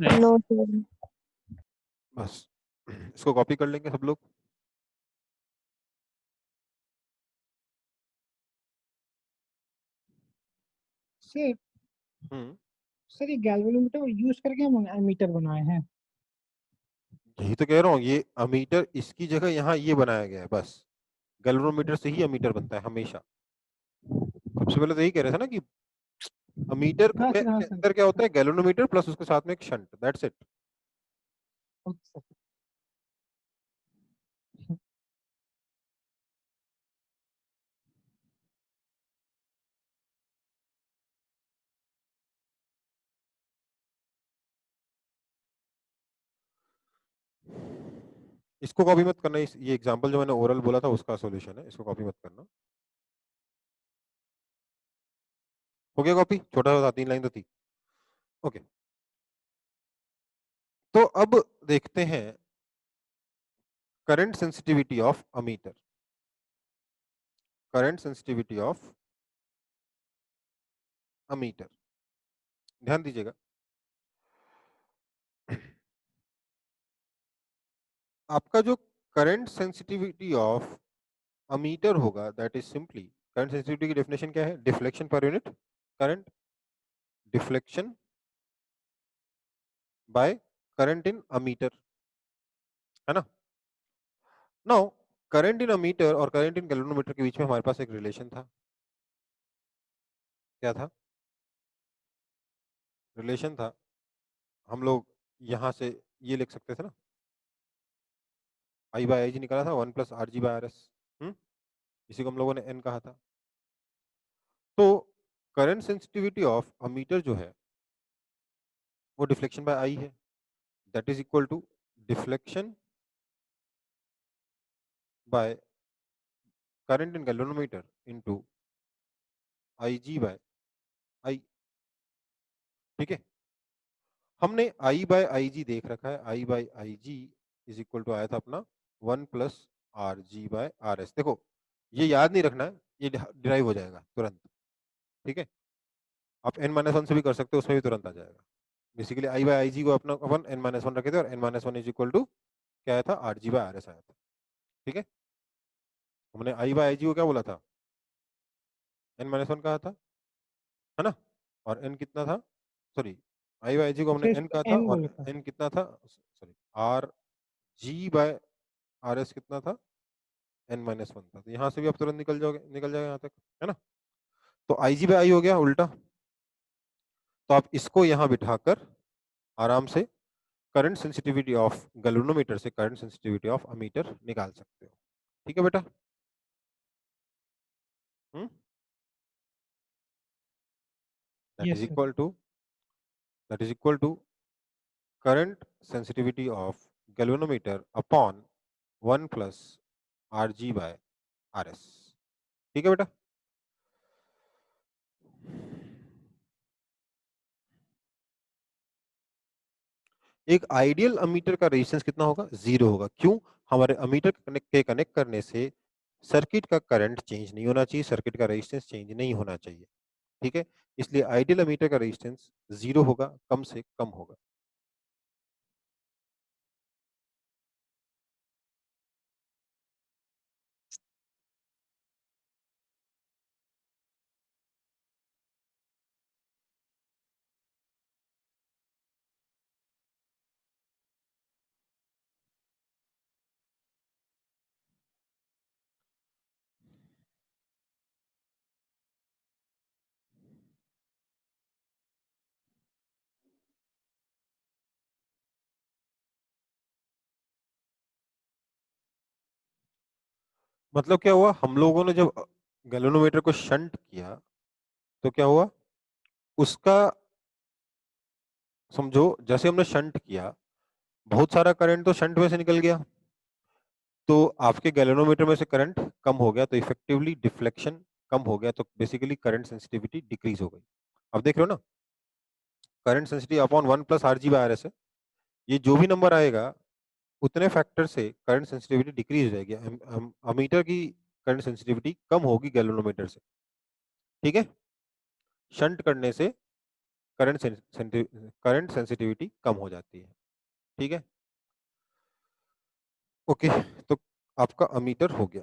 नहीं नो सर। बस इसको कॉपी कर लेंगे सब लोग। सर हम्म, सर ये गैल्वेनोमीटर यूज करके हम एमीटर बनाए हैं। यही तो कह रहा हूँ, ये अमीटर इसकी जगह यहाँ ये बनाया गया है बस। गैल्वेनोमीटर से ही अमीटर बनता है हमेशा। सबसे पहले तो यही कह रहे थे ना कि अमीटर हाँ में सर, हाँ के सर। अंदर क्या होता है, गैल्वेनोमीटर प्लस उसके साथ में एक shunt, that's it. Okay sir. इसको कॉपी मत करना, ये एग्जांपल जो मैंने ओरल बोला था उसका सॉल्यूशन है, इसको कॉपी मत करना। हो गया कॉपी, छोटा सा था, 3 लाइन तो थी। ओके, तो अब देखते हैं current sensitivity of ammeter. Current sensitivity of ammeter, ध्यान दीजिएगा। आपका जो करंट सेंसिटिविटी ऑफ अमीटर होगा, that is simply, current sensitivity की डेफिनेशन क्या है, deflection per unit current, deflection by current in ammeter, है ना। नाउ करंट इन अमीटर और करंट इन गैल्वेनोमीटर के बीच में हमारे पास एक रिलेशन था। क्या था? रिलेशन था, हम लोग यहां से ये लिख सकते थे ना, आई बाय आई जी निकाला था 1 plus R ji by R S. इसी को हम लोगों ने एन कहा था। तो करंट सेंसिटिविटी ऑफ अमीटर जो है वो डिफ्लेक्शन बाय आई है, that is equal to deflection by current in galvanometer into I g by I. ठीक है, हमने आई बाय आई जी देख रखा है, I by I g is equal to आया था अपना 1 plus R ji by R s. देखो ये याद नहीं रखना है, ये डिराइव हो जाएगा तुरंत। ठीक है, आप n माइनस वन से भी कर सकते हो, उसमें भी तुरंत आ जाएगा। बेसिकली आई बाय आई जी को अपना अपन n माइनस वन रखे थे, और n minus one is equal to क्या आया था, R ji by R S आया था। ठीक है, हमने आई बाय आई जी को क्या बोला था, n माइनस वन कहा था, है ना। और n कितना था, सॉरी, आई बाय आई जी को हमने सर n इसको कहा था, एन और बोला था। n कितना था, sorry, R ji by R S कितना था, n माइनस वन था। तो यहाँ से भी आप तुरंत निकल जाओगे, निकल जाएगा यहाँ तक, है ना। तो आई जी बाय आई हो गया उल्टा। तो आप इसको यहाँ बिठाकर आराम से करंट सेंसिटिविटी ऑफ गैल्वेनोमीटर से करंट सेंसिटिविटी ऑफ अमीटर निकाल सकते हो। ठीक है बेटा। That yes is sir. Equal to, that is equal to current sensitivity of galvanometer upon 1 plus R ji by R S. ठीक है बेटा। एक आइडियल अमीटर का रेजिस्टेंस कितना होगा, 0 होगा। क्यों? हमारे अमीटर के कनेक्ट करने से सर्किट का करंट चेंज नहीं होना चाहिए, सर्किट का रेजिस्टेंस चेंज नहीं होना चाहिए। ठीक है, इसलिए आइडियल अमीटर का रेजिस्टेंस 0 होगा, कम से कम होगा। मतलब क्या हुआ, हम लोगों ने जब गैल्वेनोमीटर को शंट किया तो क्या हुआ, उसका समझो जैसे हमने शंट किया, बहुत सारा करंट तो शंट में से निकल गया, तो आपके गैल्वेनोमीटर में से करंट कम हो गया, तो इफेक्टिवली डिफ्लेक्शन कम हो गया, तो बेसिकली करंट सेंसिटिविटी डिक्रीज हो गई। अब देख रहे हो ना, current sensitive upon 1 plus R ji by R S है, ये जो भी नंबर आएगा उतने फैक्टर से करंट सेंसिटिविटी डिक्रीज हो जाएगी। अमीटर की करंट सेंसिटिविटी कम होगी गैल्वेनोमीटर से। ठीक है, शंट करने से करंट सेंसिटिविटी कम हो जाती है। ठीक है, ओके, तो आपका अमीटर हो गया।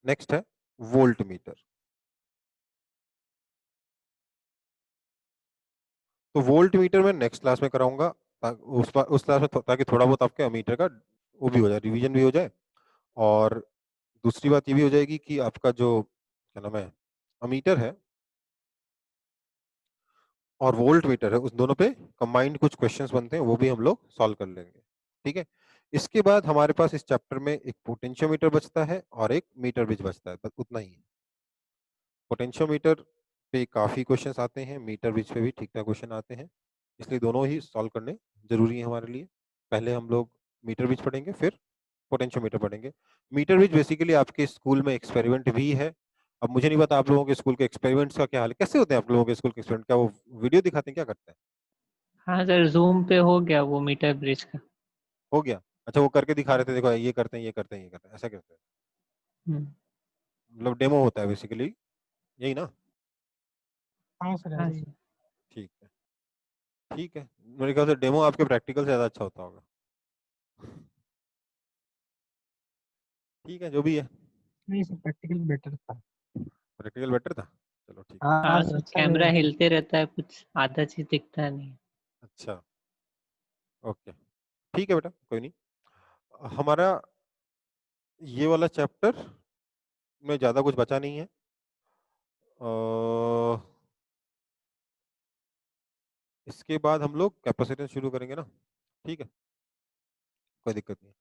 नेक्स्ट है वोल्ट मीटर। तो वोल्ट मीटर मैं नेक्स्ट क्लास में कराऊंगा, उस क्लास में ताकि थोड़ा बहुत आपके अमीटर का वो भी हो जाए, रिवीजन भी हो जाए। और दूसरी बात ये भी हो जाएगी कि आपका जो क्या नाम है अमीटर है और वोल्ट मीटर है, उस दोनों पे कंबाइंड कुछ क्वेश्चंस बनते हैं, वो भी हम लोग सॉल्व कर लेंगे। ठीक है, इसके बाद हमारे पास इस चैप्टर में एक पोटेंशियोमीटर बचता है और एक मीटर ब्रिज बचता है, बस उतना ही है। पोटेंशियोमीटर पे काफी क्वेश्चंस आते हैं, मीटर ब्रिज पे भी ठीक ठाक क्वेश्चन आते हैं, इसलिए दोनों ही सॉल्व करने जरूरी है हमारे लिए। पहले हम लोग मीटर ब्रिज पढ़ेंगे, फिर पोटेंशियोमीटर पढ़ेंगे। मीटर ब्रिज बेसिकली आपके स्कूल में एक्सपेरिमेंट भी है। अब मुझे नहीं पता आप लोगों के स्कूल के एक्सपेरिमेंट्स का क्या हाल है, कैसे होते हैं आप लोगों के स्कूल के एक्सपेरिमेंट, क्या वो वीडियो दिखाते हैं, क्या करते हैं? हाँ सर, जूम पे हो गया वो मीटर ब्रिज का। हो गया? अच्छा, वो करके दिखा रहे थे, देखो ये करते हैं, ये करते हैं, ये करते हैं, ऐसा करते हैं, हम्म, मतलब डेमो होता है बेसिकली, यही ना? हाँ सर हाँ ऐसे ही। सर। ठीक है, ठीक है, मेरे ख्याल से डेमो आपके प्रैक्टिकल से ज्यादा अच्छा होता होगा। ठीक है, जो भी है, नहीं सर, प्रैक्टिकल बेटर था। प्रैक्टिकल बेटर था, चलो ठीक है। हाँ हाँ सर, सर, अच्छा कैमरा है। हिलते रहता है, कुछ आधा चीज दिखता नहीं। अच्छा, ओके, ठीक है बेटा, कोई नहीं। हमारा ये वाला चैप्टर में ज्यादा कुछ बचा नहीं है। इसके बाद हम लोग कैपेसिटेंस शुरू करेंगे ना, ठीक है, कोई दिक्कत नहीं।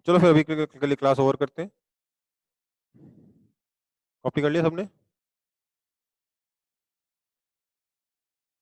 चलो फिर अभी के लिए क्लास ओवर करते हैं। कॉपी कर लिया सबने?